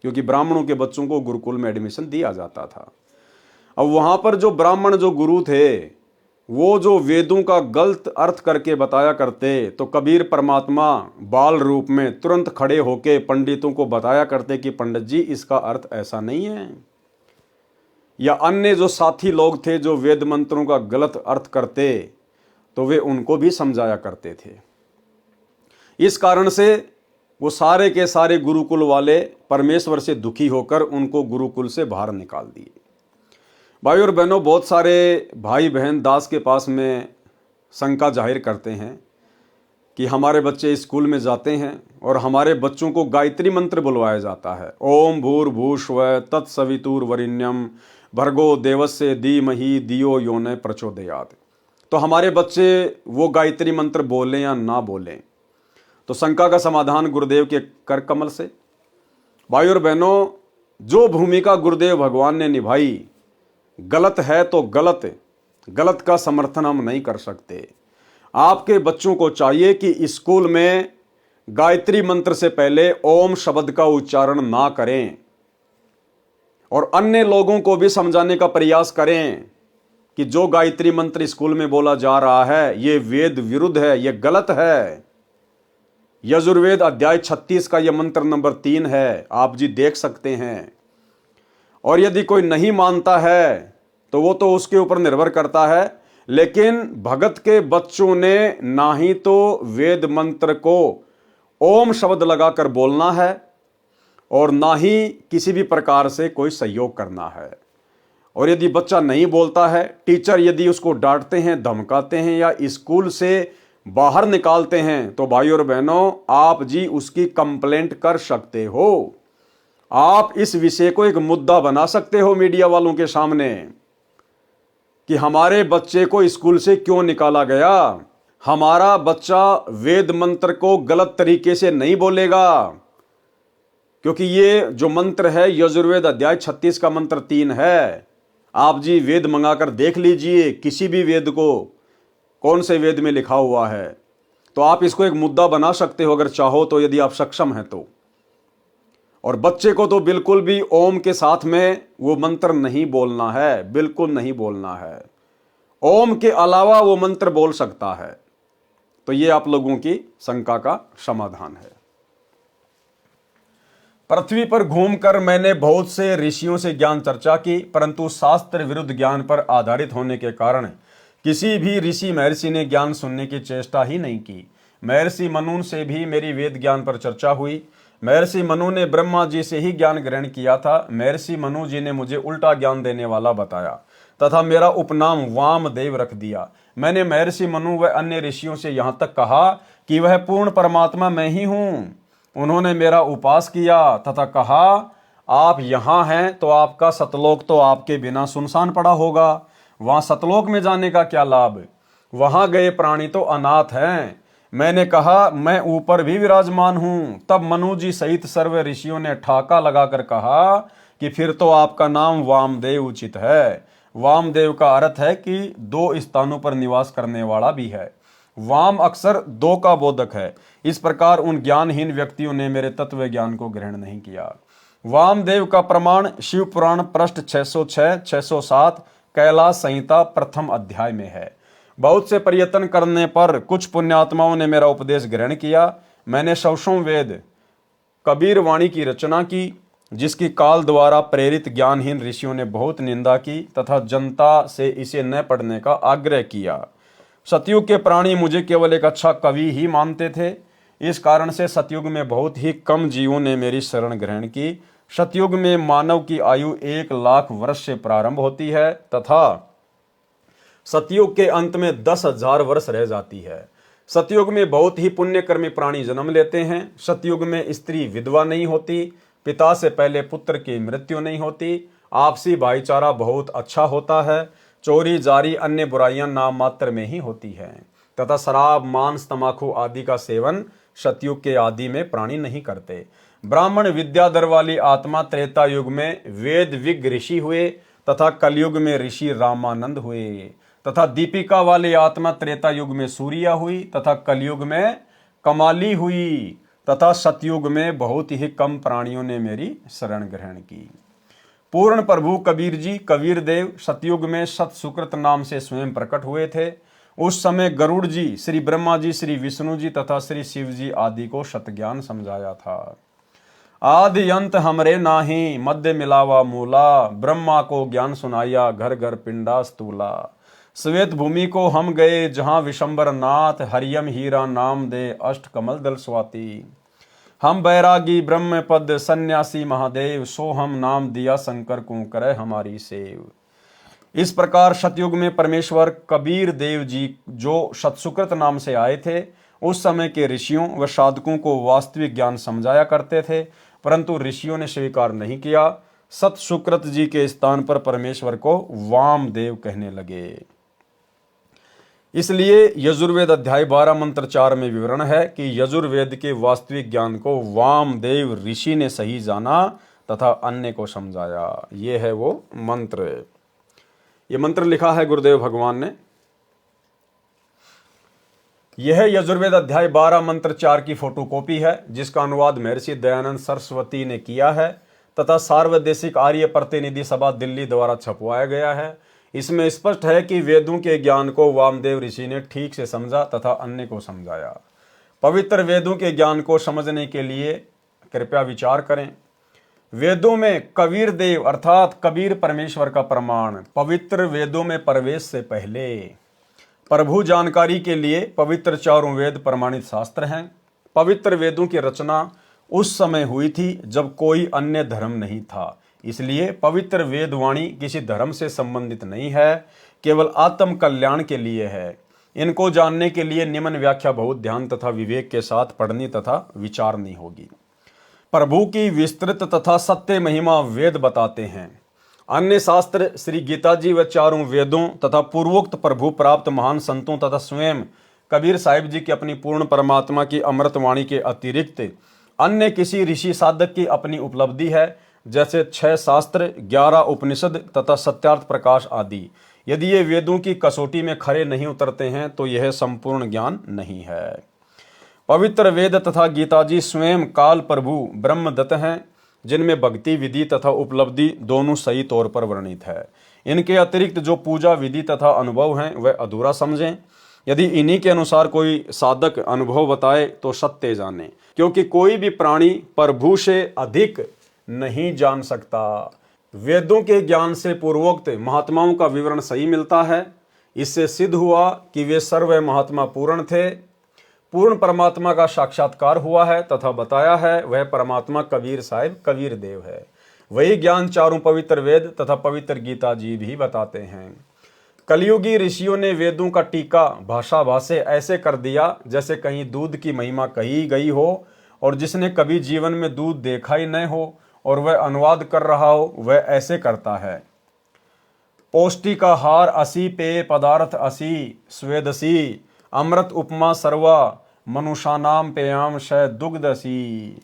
क्योंकि ब्राह्मणों के बच्चों को गुरुकुल में एडमिशन दिया जाता था। अब वहां पर जो ब्राह्मण जो गुरु थे वो जो वेदों का गलत अर्थ करके बताया करते, तो कबीर परमात्मा बाल रूप में तुरंत खड़े होके पंडितों को बताया करते कि पंडित जी इसका अर्थ ऐसा नहीं है। या अन्य जो साथी लोग थे जो वेद मंत्रों का गलत अर्थ करते तो वे उनको भी समझाया करते थे। इस कारण से वो सारे के सारे गुरुकुल वाले परमेश्वर से दुखी होकर उनको गुरुकुल से बाहर निकाल दिए। भाई और बहनों, बहुत सारे भाई बहन दास के पास में शंका जाहिर करते हैं कि हमारे बच्चे स्कूल में जाते हैं और हमारे बच्चों को गायत्री मंत्र बुलवाया जाता है, ओम भूर्भुवस्सुवः तत्सवितुर्वरेण्यं भर्गो देवस्य धीमहि धियो यो न प्रचोदयात्। तो हमारे बच्चे वो गायत्री मंत्र बोलें या ना बोलें? तो शंका का समाधान गुरुदेव के कर कमल से। भाई और बहनों, जो भूमिका गुरुदेव भगवान ने निभाई गलत है तो गलत का समर्थन हम नहीं कर सकते। आपके बच्चों को चाहिए कि स्कूल में गायत्री मंत्र से पहले ओम शब्द का उच्चारण ना करें और अन्य लोगों को भी समझाने का प्रयास करें कि जो गायत्री मंत्र स्कूल में बोला जा रहा है ये वेद विरुद्ध है, ये गलत है। यजुर्वेद अध्याय 36 का यह मंत्र नंबर 3 है, आप जी देख सकते हैं। और यदि कोई नहीं मानता है तो वो तो उसके ऊपर निर्भर करता है, लेकिन भगत के बच्चों ने ना ही तो वेद मंत्र को ओम शब्द लगाकर बोलना है और ना ही किसी भी प्रकार से कोई सहयोग करना है। और यदि बच्चा नहीं बोलता है, टीचर यदि उसको डांटते हैं, धमकाते हैं या स्कूल से बाहर निकालते हैं, तो भाई और बहनों आप जी उसकी कंप्लेंट कर सकते हो। आप इस विषय को एक मुद्दा बना सकते हो मीडिया वालों के सामने कि हमारे बच्चे को स्कूल से क्यों निकाला गया। हमारा बच्चा वेद मंत्र को गलत तरीके से नहीं बोलेगा, क्योंकि ये जो मंत्र है यजुर्वेद अध्याय 36 का मंत्र 3 है। आप जी वेद मंगाकर देख लीजिए, किसी भी वेद को कौन से वेद में लिखा हुआ है, तो आप इसको एक मुद्दा बना सकते हो अगर चाहो तो, यदि आप सक्षम हैं तो। और बच्चे को तो बिल्कुल भी ओम के साथ में वो मंत्र नहीं बोलना है, बिल्कुल नहीं बोलना है। ओम के अलावा वो मंत्र बोल सकता है। तो ये आप लोगों की शंका का समाधान है। पृथ्वी पर घूमकर मैंने बहुत से ऋषियों से ज्ञान चर्चा की, परंतु शास्त्र विरुद्ध ज्ञान पर आधारित होने के कारण किसी भी ऋषि महर्षि ने ज्ञान सुनने की चेष्टा ही नहीं की। महर्षि मनु से भी मेरी वेद ज्ञान पर चर्चा हुई। महर्षि मनु ने ब्रह्मा जी से ही ज्ञान ग्रहण किया था। महर्षि मनु जी ने मुझे उल्टा ज्ञान देने वाला बताया तथा मेरा उपनाम वामदेव रख दिया। मैंने महर्षि मनु व अन्य ऋषियों से यहाँ तक कहा कि वह पूर्ण परमात्मा मैं ही हूँ। उन्होंने मेरा उपास किया तथा कहा, आप यहाँ हैं तो आपका सतलोक तो आपके बिना सुनसान पड़ा होगा। वहां सतलोक में जाने का क्या लाभ, वहां गए प्राणी तो अनाथ हैं। मैंने कहा, मैं ऊपर भी विराजमान हूं। तब मनु जी सहित सर्व ऋषियों ने ठाका लगाकर कहा कि फिर तो आपका नाम वामदेव उचित है। वामदेव का अर्थ है कि 2 स्थानों पर निवास करने वाला भी है। वाम अक्सर 2 का बोधक है। इस प्रकार उन ज्ञानहीन व्यक्तियों ने मेरे तत्व ज्ञान को ग्रहण नहीं किया। वामदेव का प्रमाण शिव पुराण पृष्ठ 606, 607 कैलाश संहिता प्रथम अध्याय में है। बहुत से प्रयत्न करने पर कुछ पुण्यात्माओं ने मेरा उपदेश ग्रहण किया। मैंने सौसों वेद कबीर वाणी की रचना की, जिसकी काल द्वारा प्रेरित ज्ञानहीन ऋषियों ने बहुत निंदा की तथा जनता से इसे न पढ़ने का आग्रह किया। सतयुग के प्राणी मुझे केवल एक अच्छा कवि ही मानते थे। इस कारण से सतयुग में बहुत ही कम जीवों ने मेरी शरण ग्रहण की। सतयुग में मानव की आयु 1,00,000 वर्ष से प्रारंभ होती है तथा सतयुग के अंत में 10,000 वर्ष रह जाती है। सतयुग में बहुत ही पुण्यकर्मी प्राणी जन्म लेते हैं। सतयुग में स्त्री विधवा नहीं होती, पिता से पहले पुत्र की मृत्यु नहीं होती, आपसी भाईचारा बहुत अच्छा होता है, चोरी जारी अन्य बुराइयां नाम मात्र में ही होती हैं तथा शराब मांस तंबाकू आदि का सेवन सतयुग के आदि में प्राणी नहीं करते। ब्राह्मण विद्याधर वाली आत्मा त्रेता युग में वेद विज्ञ ऋषि हुए तथा कलयुग में ऋषि रामानंद हुए तथा दीपिका वाली आत्मा त्रेता युग में सूर्या हुई तथा कलयुग में कमाली हुई तथा सतयुग में बहुत ही कम प्राणियों ने मेरी शरण ग्रहण की। पूर्ण प्रभु कबीर जी कबीर देव सतयुग में सत सुकृत नाम से स्वयं प्रकट हुए थे। उस समय गरुड़ जी, श्री ब्रह्मा जी, श्री विष्णु जी तथा श्री शिव जी आदि को सतज्ञान समझाया था। आदि अंत हमरे नाही, मध्य मिलावा मूला, ब्रह्मा को ज्ञान सुनाया, घर घर पिंडा स्थूला। श्वेत भूमि को हम गए जहां विशंबर नाथ, हरियम हीरा नाम दे अष्ट कमल दल स्वाति। हम बैरागी ब्रह्म पद सन्यासी महादेव, सो हम नाम दिया शंकर को करे हमारी सेव। इस प्रकार सतयुग में परमेश्वर कबीर देव जी जो सतसुकृत नाम से आए थे, उस समय के ऋषियों व साधकों को वास्तविक ज्ञान समझाया करते थे, परंतु ऋषियों ने स्वीकार नहीं किया। सतसुकृत जी के स्थान पर परमेश्वर को वामदेव कहने लगे। इसलिए यजुर्वेद अध्याय 12 मंत्र 4 में विवरण है कि यजुर्वेद के वास्तविक ज्ञान को वामदेव ऋषि ने सही जाना तथा अन्य को समझाया। ये है वो मंत्र। ये मंत्र लिखा है गुरुदेव भगवान ने। यह यजुर्वेद अध्याय 12 मंत्र 4 की फोटोकॉपी है, जिसका अनुवाद महर्षि दयानंद सरस्वती ने किया है तथा सार्वदेशिक आर्य प्रतिनिधि सभा दिल्ली द्वारा छपवाया गया है। इसमें स्पष्ट है कि वेदों के ज्ञान को वामदेव ऋषि ने ठीक से समझा तथा अन्य को समझाया। पवित्र वेदों के ज्ञान को समझने के लिए कृपया विचार करें। वेदों में कबीर देव अर्थात कबीर परमेश्वर का प्रमाण। पवित्र वेदों में प्रवेश से पहले प्रभु जानकारी के लिए पवित्र चारों वेद प्रमाणित शास्त्र हैं। पवित्र वेदों की रचना उस समय हुई थी जब कोई अन्य धर्म नहीं था, इसलिए पवित्र वेदवाणी किसी धर्म से संबंधित नहीं है, केवल आत्म कल्याण के लिए है। इनको जानने के लिए निम्न व्याख्या बहुत ध्यान तथा विवेक के साथ पढ़नी तथा विचारनी होगी। प्रभु की विस्तृत तथा सत्य महिमा वेद बताते हैं। अन्य शास्त्र श्री गीता जी व चारों वेदों तथा पूर्वोक्त प्रभु प्राप्त महान संतों तथा स्वयं कबीर साहिब जी की अपनी पूर्ण परमात्मा की अमृत वाणी के अतिरिक्त अन्य किसी ऋषि साधक की अपनी उपलब्धि है, जैसे 6 शास्त्र, 11 उपनिषद तथा सत्यार्थ प्रकाश आदि। यदि ये वेदों की कसौटी में खरे नहीं उतरते हैं तो यह संपूर्ण ज्ञान नहीं है। पवित्र वेद तथा गीता जी स्वयं काल प्रभु ब्रह्मदत्त हैं, जिनमें भक्ति विधि तथा उपलब्धि दोनों सही तौर पर वर्णित है। इनके अतिरिक्त जो पूजा विधि तथा अनुभव हैं वह अधूरा समझें। यदि इन्हीं के अनुसार कोई साधक अनुभव बताए तो सत्य जाने, क्योंकि कोई भी प्राणी प्रभु से अधिक नहीं जान सकता। वेदों के ज्ञान से पूर्वोक्त महात्माओं का विवरण सही मिलता है। इससे सिद्ध हुआ कि वे सर्व महात्मा पूर्ण थे। पूर्ण परमात्मा का साक्षात्कार हुआ है तथा बताया है वह परमात्मा कबीर साहिब कबीर देव है। वही ज्ञान चारों पवित्र वेद तथा पवित्र गीता जी भी बताते हैं। कलयुगी ऋषियों ने वेदों का टीका भाषा भाषे ऐसे कर दिया जैसे कहीं दूध की महिमा कही गई हो और जिसने कभी जीवन में दूध देखा ही न हो और वह अनुवाद कर रहा हो वह ऐसे करता है। पौष्टिक आहार असी, पेय पदार्थ असी, स्वेदसी, अमृत उपमा सर्वा, मनुष्यानाम पेयाम शय दुग्धसी।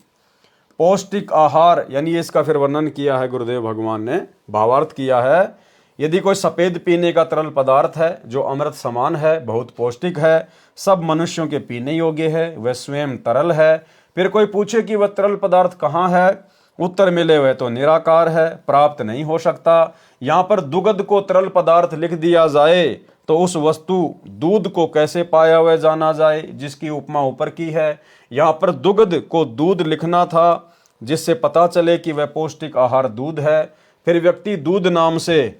पौष्टिक आहार यानी इसका फिर वर्णन किया है गुरुदेव भगवान ने, भावार्थ किया है। यदि कोई सफेद पीने का तरल पदार्थ है जो अमृत समान है, बहुत पौष्टिक है, सब मनुष्यों के पीने योग्य है, वह स्वयं तरल है। फिर कोई पूछे कि वह तरल पदार्थ कहाँ है, उत्तर मिले वह तो निराकार है, प्राप्त नहीं हो सकता। यहाँ पर दुग्ध को तरल पदार्थ लिख दिया जाए तो उस वस्तु दूध को कैसे पाया हुआ जाना जाए जिसकी उपमा ऊपर की है। यहाँ पर दुग्ध को दूध लिखना था जिससे पता चले कि वह पौष्टिक आहार दूध है, फिर व्यक्ति दूध नाम से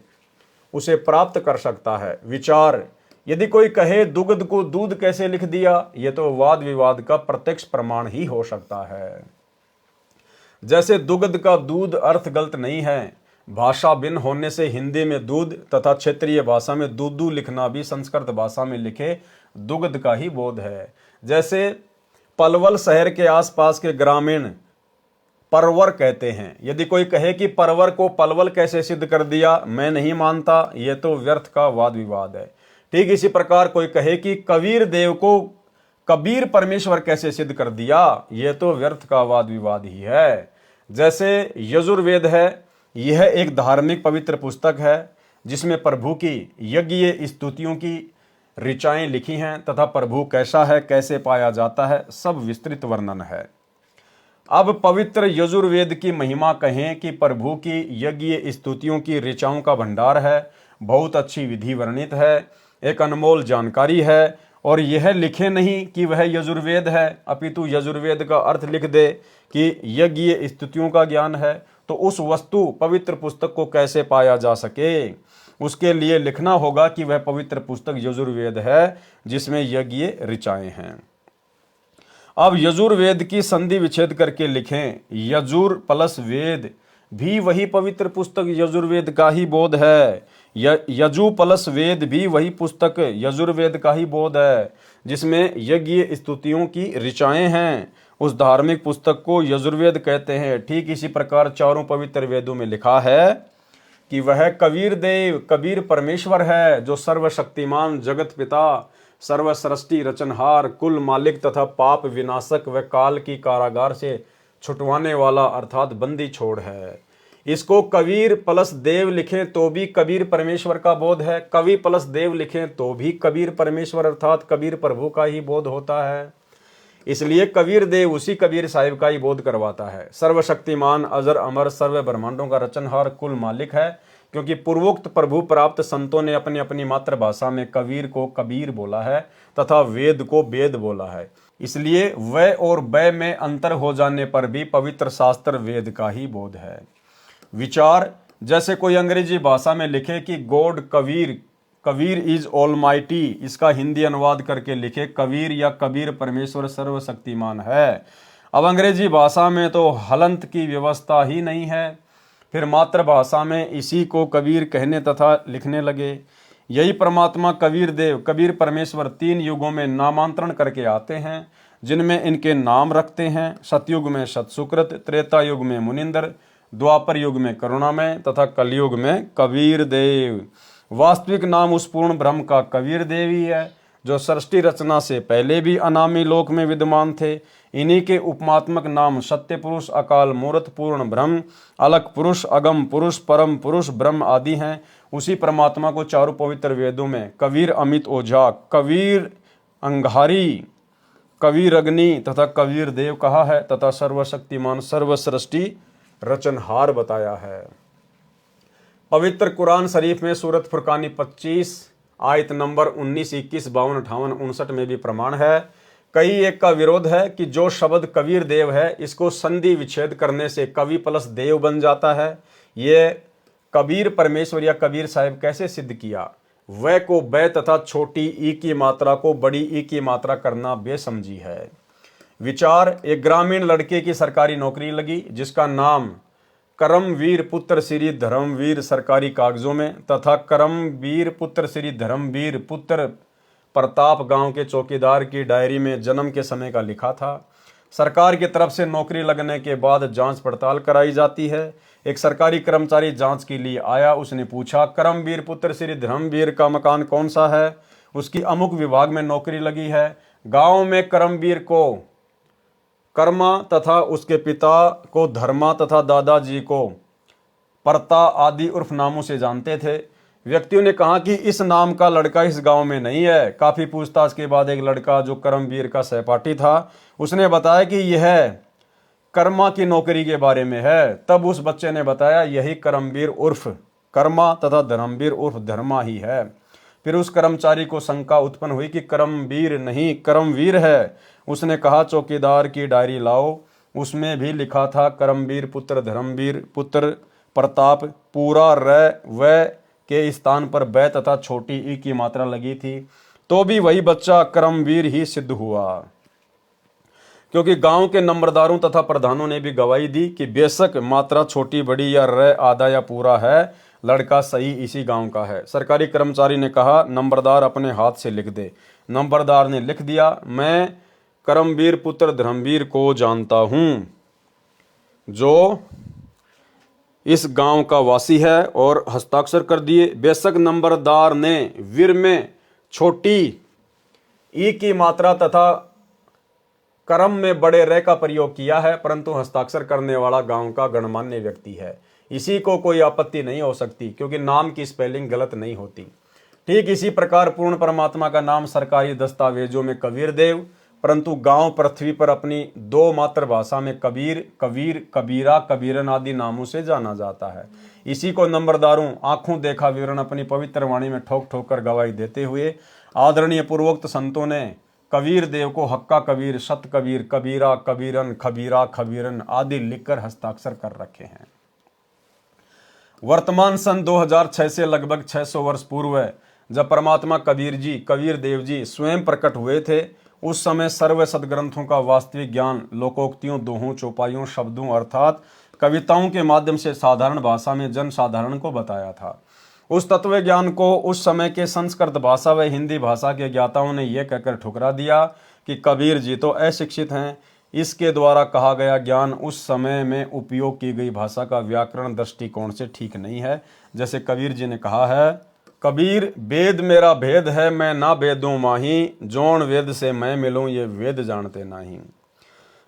उसे प्राप्त कर सकता है। विचार, यदि कोई कहे दुग्ध को दूध कैसे लिख दिया, यह तो वाद विवाद का प्रत्यक्ष प्रमाण ही हो सकता है। जैसे दुग्ध का दूध अर्थ गलत नहीं है, भाषा भिन्न होने से हिंदी में दूध तथा क्षेत्रीय भाषा में दूधू लिखना भी संस्कृत भाषा में लिखे दुग्ध का ही बोध है। जैसे पलवल शहर के आसपास के ग्रामीण परवर कहते हैं। यदि कोई कहे कि परवर को पलवल कैसे सिद्ध कर दिया, मैं नहीं मानता, यह तो व्यर्थ का वाद विवाद है। ठीक इसी प्रकार कोई कहे कि कबीर देव को कबीर परमेश्वर कैसे सिद्ध कर दिया, यह तो व्यर्थ का वाद विवाद ही है। जैसे यजुर्वेद है, यह एक धार्मिक पवित्र पुस्तक है जिसमें प्रभु की यज्ञ स्तुतियों की ऋचाएं लिखी हैं तथा प्रभु कैसा है, कैसे पाया जाता है, सब विस्तृत वर्णन है। अब पवित्र यजुर्वेद की महिमा कहें कि प्रभु की यज्ञ स्तुतियों की ऋचाओं का भंडार है, बहुत अच्छी विधि वर्णित है, एक अनमोल जानकारी है। और यह लिखे नहीं कि वह यजुर्वेद है, अपितु यजुर्वेद का अर्थ लिख दे कि यज्ञ स्तुतियों का ज्ञान है, तो उस वस्तु पवित्र पुस्तक को कैसे पाया जा सके। उसके लिए लिखना होगा कि वह पवित्र पुस्तक यजुर्वेद है जिसमें यज्ञ ऋचाएं हैं। अब यजुर्वेद की संधि विच्छेद करके लिखें, यजुर प्लस वेद भी वही पवित्र पुस्तक यजुर्वेद का ही बोध है। यजु प्लस वेद भी वही पुस्तक यजुर्वेद का ही बोध है जिसमें यज्ञ स्तुतियों की ऋचाएं हैं। उस धार्मिक पुस्तक को यजुर्वेद कहते हैं। ठीक इसी प्रकार चारों पवित्र वेदों में लिखा है कि वह कबीर देव कबीर परमेश्वर है जो सर्वशक्तिमान जगत पिता सर्वसृष्टि रचनहार कुल मालिक तथा पाप विनाशक व काल की कारागार से छुटवाने वाला अर्थात बंदी छोड़ है। इसको कबीर प्लस देव लिखें तो भी कबीर परमेश्वर का बोध है, कवि प्लस देव लिखें तो भी कबीर परमेश्वर अर्थात कबीर प्रभु का ही बोध होता है। इसलिए कबीर देव उसी कबीर साहिब का ही बोध करवाता है। सर्वशक्तिमान अजर अमर सर्व ब्रह्मांडों का रचनहार कुल मालिक है, क्योंकि पूर्वोक्त प्रभु प्राप्त संतों ने अपनी अपनी मातृभाषा में कबीर को कबीर बोला है तथा वेद को वेद बोला है। इसलिए व और ब में अंतर हो जाने पर भी पवित्र शास्त्र वेद का ही बोध है। विचार, जैसे कोई अंग्रेजी भाषा में लिखे कि God Kabir, Kabir is almighty, इसका हिंदी अनुवाद करके लिखे कबीर या कबीर परमेश्वर सर्वशक्तिमान है। अब अंग्रेजी भाषा में तो हलंत की व्यवस्था ही नहीं है, फिर मातृभाषा में इसी को कबीर कहने तथा लिखने लगे। यही परमात्मा कबीर देव, कबीर परमेश्वर 3 युगों में नामांतरण करके आते हैं, जिनमें इनके नाम रखते हैं। सतयुग में सतसुकृत, त्रेता युग में मुनिंदर, द्वापर युग में करुणामय तथा कलयुग में कबीर देव। वास्तविक नाम उस पूर्ण ब्रह्म का कबीर देव ही है, जो सृष्टि रचना से पहले भी अनामी लोक में विद्यमान थे। इन्हीं के उपमात्मक नाम सत्य पुरुष, अकाल मूर्त, पूर्ण ब्रह्म, अलग पुरुष, अगम पुरुष, परम पुरुष, ब्रह्म आदि हैं। उसी परमात्मा को चारों पवित्र वेदों में कबीर अमित ओझा, कबीर अंगारी, कबीर अग्नि तथा कबीर देव कहा है तथा सर्वशक्तिमान सर्वसृष्टि रचनहार बताया है। पवित्र कुरान शरीफ में सूरत फुरकानी 25 आयत नंबर 19, 21, 52, 58, 59 में भी प्रमाण है। कई एक का विरोध है कि जो शब्द कबीर देव है, इसको संधि विच्छेद करने से कवि प्लस देव बन जाता है। ये कबीर परमेश्वर या कबीर साहिब कैसे सिद्ध किया? वह को ब तथा छोटी ई की मात्रा को बड़ी ई की मात्रा करना बेसमझी है। विचार, एक ग्रामीण लड़के की सरकारी नौकरी लगी, जिसका नाम करमवीर पुत्र श्री धर्मवीर सरकारी कागजों में तथा करमवीर पुत्र श्री धर्मवीर पुत्र प्रताप गांव के चौकीदार की डायरी में जन्म के समय का लिखा था। सरकार की तरफ से नौकरी लगने के बाद जांच पड़ताल कराई जाती है। एक सरकारी कर्मचारी जांच के लिए आया। उसने पूछा, करमवीर पुत्र श्री धर्मवीर का मकान कौन सा है? उसकी अमुक विभाग में नौकरी लगी है। गांव में करमवीर को कर्मा तथा उसके पिता को धर्मा तथा दादाजी को परता आदि उर्फ नामों से जानते थे। व्यक्तियों ने कहा कि इस नाम का लड़का इस गांव में नहीं है। काफी पूछताछ के बाद एक लड़का जो करमवीर का सहपाठी था, उसने बताया कि यह कर्मा की नौकरी के बारे में है। तब उस बच्चे ने बताया, यही करमवीर उर्फ कर्मा तथा धर्मवीर उर्फ धर्मा ही है। फिर उस कर्मचारी को शंका उत्पन्न हुई कि करमवीर नहीं करमवीर है। उसने कहा, चौकीदार की डायरी लाओ, उसमें भी लिखा था करमवीर पुत्र धर्मवीर पुत्र प्रताप, पूरा र व के स्थान पर ब तथा छोटी ई की मात्रा लगी थी। तो भी वही बच्चा करमवीर ही सिद्ध हुआ, क्योंकि गांव के नंबरदारों तथा प्रधानों ने भी गवाही दी कि बेशक मात्रा छोटी बड़ी या र आधा या पूरा है, लड़का सही इसी गांव का है। सरकारी कर्मचारी ने कहा, नंबरदार अपने हाथ से लिख दे। नंबरदार ने लिख दिया, मैं करमवीर पुत्र धर्मवीर को जानता हूं, जो इस गांव का वासी है, और हस्ताक्षर कर दिए। बेशक नंबरदार ने वीर में छोटी ई की मात्रा तथा करम में बड़े र का प्रयोग किया है, परंतु हस्ताक्षर करने वाला गांव का गणमान्य व्यक्ति है। इसी को कोई आपत्ति नहीं हो सकती, क्योंकि नाम की स्पेलिंग गलत नहीं होती। ठीक इसी प्रकार पूर्ण परमात्मा का नाम सरकारी दस्तावेजों में कबीर देव, परंतु गांव पृथ्वी पर अपनी 2 मातृभाषा में कबीर, कबीर, कबीरा, कबीरन आदि नामों से जाना जाता है। इसी को नंबरदारों आंखों देखा विवरण अपनी पवित्र वाणी में ठोक ठोक कर गवाही देते हुए आदरणीय पूर्वोक्त संतों ने कबीर देव को हक्का कबीर, सत कबीर, कबीरा, कबीरन, खबीरा, खबीरन आदि लिखकर हस्ताक्षर कर रखे हैं। वर्तमान सन 2006 से लगभग 600 वर्ष पूर्व जब परमात्मा कबीर जी, कबीर देव जी स्वयं प्रकट हुए थे, उस समय सर्व सदग्रंथों का वास्तविक ज्ञान लोकोक्तियों, दोहों, चौपाइयों, शब्दों अर्थात कविताओं के माध्यम से साधारण भाषा में जन साधारण को बताया था। उस तत्व ज्ञान को उस समय के संस्कृत भाषा व हिंदी भाषा के ज्ञाताओं ने यह कहकर ठुकरा दिया कि कबीर जी तो अशिक्षित हैं। इसके द्वारा कहा गया ज्ञान उस समय में उपयोग की गई भाषा का व्याकरण दृष्टिकोण से ठीक नहीं है। जैसे कबीर जी ने कहा है, कबीर वेद मेरा भेद है, मैं ना भेदूं माही, जोन वेद से मैं मिलूं ये वेद जानते नहीं।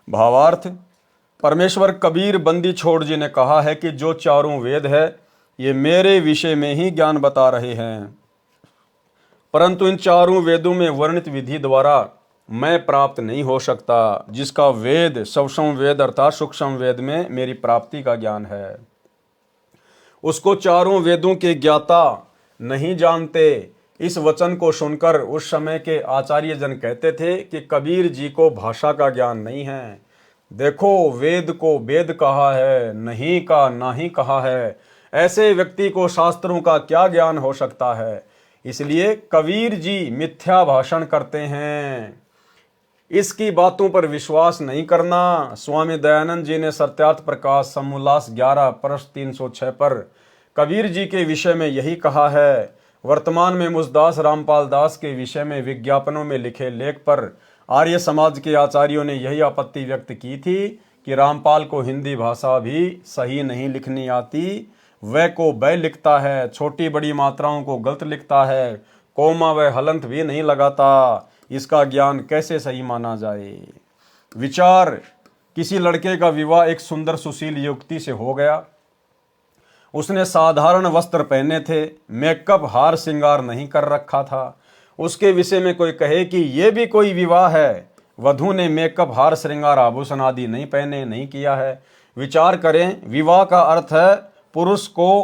भावार्थ, परमेश्वर कबीर बंदी छोड़ जी ने कहा है कि जो चारों वेद है ये मेरे विषय में ही ज्ञान बता रहे हैं, परंतु इन चारों वेदों में वर्णित विधि द्वारा मैं प्राप्त नहीं हो सकता, जिसका वेद सूक्ष्म वेद अर्थात सूक्ष्म वेद में मेरी प्राप्ति का ज्ञान है। उसको चारों वेदों के ज्ञाता नहीं जानते, इस वचन को सुनकर उस समय के आचार्य जन कहते थे कि कबीर जी को भाषा का ज्ञान नहीं है। देखो, वेद को वेद कहा है, नहीं का नाही कहा है, ऐसे व्यक्ति को शास्त्रों का क्या ज्ञान हो सकता है। इसलिए कबीर जी मिथ्या भाषण करते हैं, इसकी बातों पर विश्वास नहीं करना। स्वामी दयानंद जी ने सत्यार्थ प्रकाश समोल्लास 11 पृष्ठ 306 पर कबीर जी के विषय में यही कहा है। वर्तमान में मुझदास रामपाल दास के विषय में विज्ञापनों में लिखे लेख पर आर्य समाज के आचार्यों ने यही आपत्ति व्यक्त की थी कि रामपाल को हिंदी भाषा भी सही नहीं लिखनी आती, वह को बै लिखता है, छोटी बड़ी मात्राओं को गलत लिखता है, कोमा व हलंत भी नहीं लगाता, इसका ज्ञान कैसे सही माना जाए। विचार, किसी लड़के का विवाह एक सुंदर सुशील युवती से हो गया। उसने साधारण वस्त्र पहने थे, मेकअप हार श्रृंगार नहीं कर रखा था। उसके विषय में कोई कहे कि यह भी कोई विवाह है, वधू ने मेकअप हार श्रृंगार आभूषण आदि नहीं पहने, नहीं किया है। विचार करें, विवाह का अर्थ है पुरुष को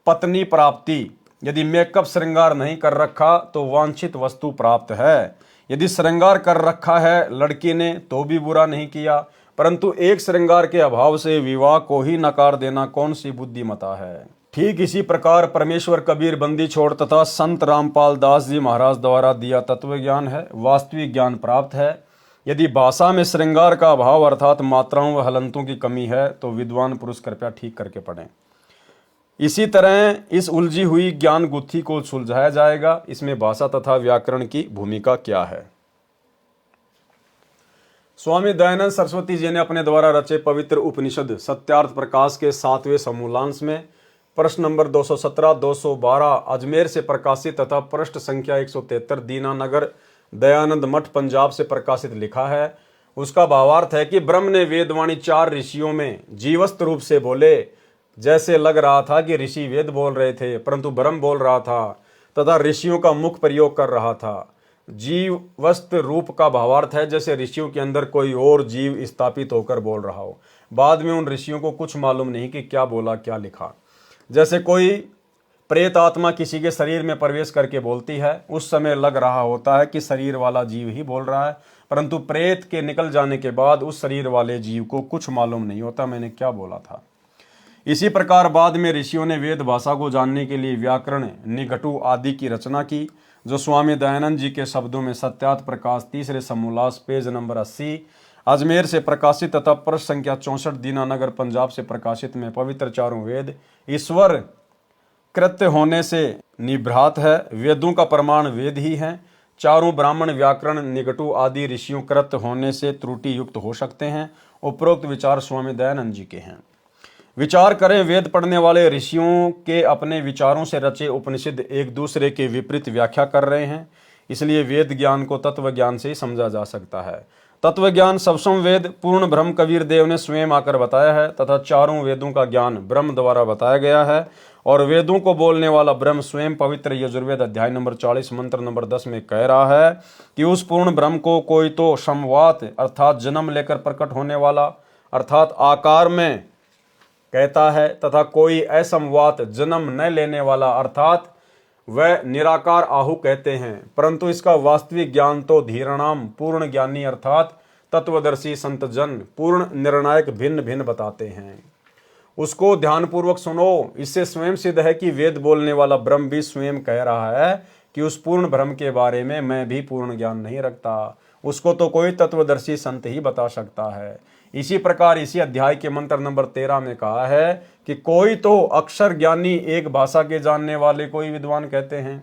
पत्नी प्राप्ति। यदि मेकअप श्रृंगार नहीं कर रखा तो वांछित वस्तु प्राप्त है, यदि श्रृंगार कर रखा है लड़की ने तो भी बुरा नहीं किया, परंतु एक श्रृंगार के अभाव से विवाह को ही नकार देना कौन सी बुद्धिमता है। ठीक इसी प्रकार परमेश्वर कबीर बंदी छोड़ तथा संत रामपाल दास जी महाराज द्वारा दिया तत्व ज्ञान है, वास्तविक ज्ञान प्राप्त है। यदि भाषा में श्रृंगार का अभाव अर्थात मात्राओं व हलंतों की कमी है तो विद्वान पुरुष कृपया ठीक करके पढ़ें। इसी तरह इस उलझी हुई ज्ञान गुत्थी को सुलझाया जाएगा। इसमें भाषा तथा व्याकरण की भूमिका क्या है। स्वामी दयानंद सरस्वती जी ने अपने द्वारा रचे पवित्र उपनिषद सत्यार्थ प्रकाश के 7वें समूलांश में प्रश्न नंबर 217, 212 अजमेर से प्रकाशित तथा पृष्ठ संख्या 173 दीनानगर दयानंद मठ पंजाब से प्रकाशित लिखा है। उसका भावार्थ है कि ब्रह्म ने वेदवाणी 4 ऋषियों में जीवस्त रूप से बोले। जैसे लग रहा था कि ऋषि वेद बोल रहे थे, परंतु ब्रह्म बोल रहा था तथा ऋषियों का मुख प्रयोग कर रहा था। जीवस्त रूप का भावार्थ है जैसे ऋषियों के अंदर कोई और जीव स्थापित होकर बोल रहा हो। बाद में उन ऋषियों को कुछ मालूम नहीं कि क्या बोला क्या लिखा। जैसे कोई प्रेत आत्मा किसी के शरीर में प्रवेश करके बोलती है, उस समय लग रहा होता है कि शरीर वाला जीव ही बोल रहा है, परंतु प्रेत के निकल जाने के बाद उस शरीर वाले जीव को कुछ मालूम नहीं होता मैंने क्या बोला था। इसी प्रकार बाद में ऋषियों ने वेद भाषा को जानने के लिए व्याकरण, निघटु आदि की रचना की, जो स्वामी दयानंद जी के शब्दों में सत्यार्थ प्रकाश 3रे समूलास पेज नंबर 80 अजमेर से प्रकाशित तथा पृष्ठ संख्या 64 दीनानगर पंजाब से प्रकाशित में पवित्र चारों वेद ईश्वर कृत्य होने से निभ्रात है। वेदों का प्रमाण वेद ही है। चारों ब्राह्मण, व्याकरण, निघटु आदि ऋषियों कृत्य होने से त्रुटि युक्त हो सकते हैं। उपरोक्त विचार स्वामी दयानंद जी के हैं। विचार करें, वेद पढ़ने वाले ऋषियों के अपने विचारों से रचे उपनिषद एक दूसरे के विपरीत व्याख्या कर रहे हैं, इसलिए वेद ज्ञान को तत्व ज्ञान से ही समझा जा सकता है। तत्व ज्ञान सबसम वेद पूर्ण ब्रह्म कबीर देव ने स्वयं आकर बताया है तथा चारों वेदों का ज्ञान ब्रह्म द्वारा बताया गया है, और वेदों को बोलने वाला ब्रह्म स्वयं पवित्र यजुर्वेद अध्याय नंबर 40 मंत्र नंबर 10 में कह रहा है कि उस पूर्ण ब्रह्म को कोई तो समवात अर्थात जन्म लेकर प्रकट होने वाला अर्थात आकार में कहता है तथा कोई असमवात जन्म न लेने वाला अर्थात वह निराकार आहु कहते हैं। परंतु इसका वास्तविक ज्ञान तो धीरणाम पूर्ण ज्ञानी अर्थात तत्वदर्शी संत जन पूर्ण निर्णायक भिन्न भिन्न बताते हैं। उसको ध्यानपूर्वक सुनो। इससे स्वयं सिद्ध है कि वेद बोलने वाला ब्रह्म भी स्वयं कह रहा है कि उस पूर्ण ब्रह्म के बारे में मैं भी पूर्ण ज्ञान नहीं रखता, उसको तो कोई तत्वदर्शी संत ही बता सकता है। इसी प्रकार इसी अध्याय के मंत्र नंबर 13 में कहा है कि कोई तो अक्षर ज्ञानी एक भाषा के जानने वाले को ही विद्वान कहते हैं,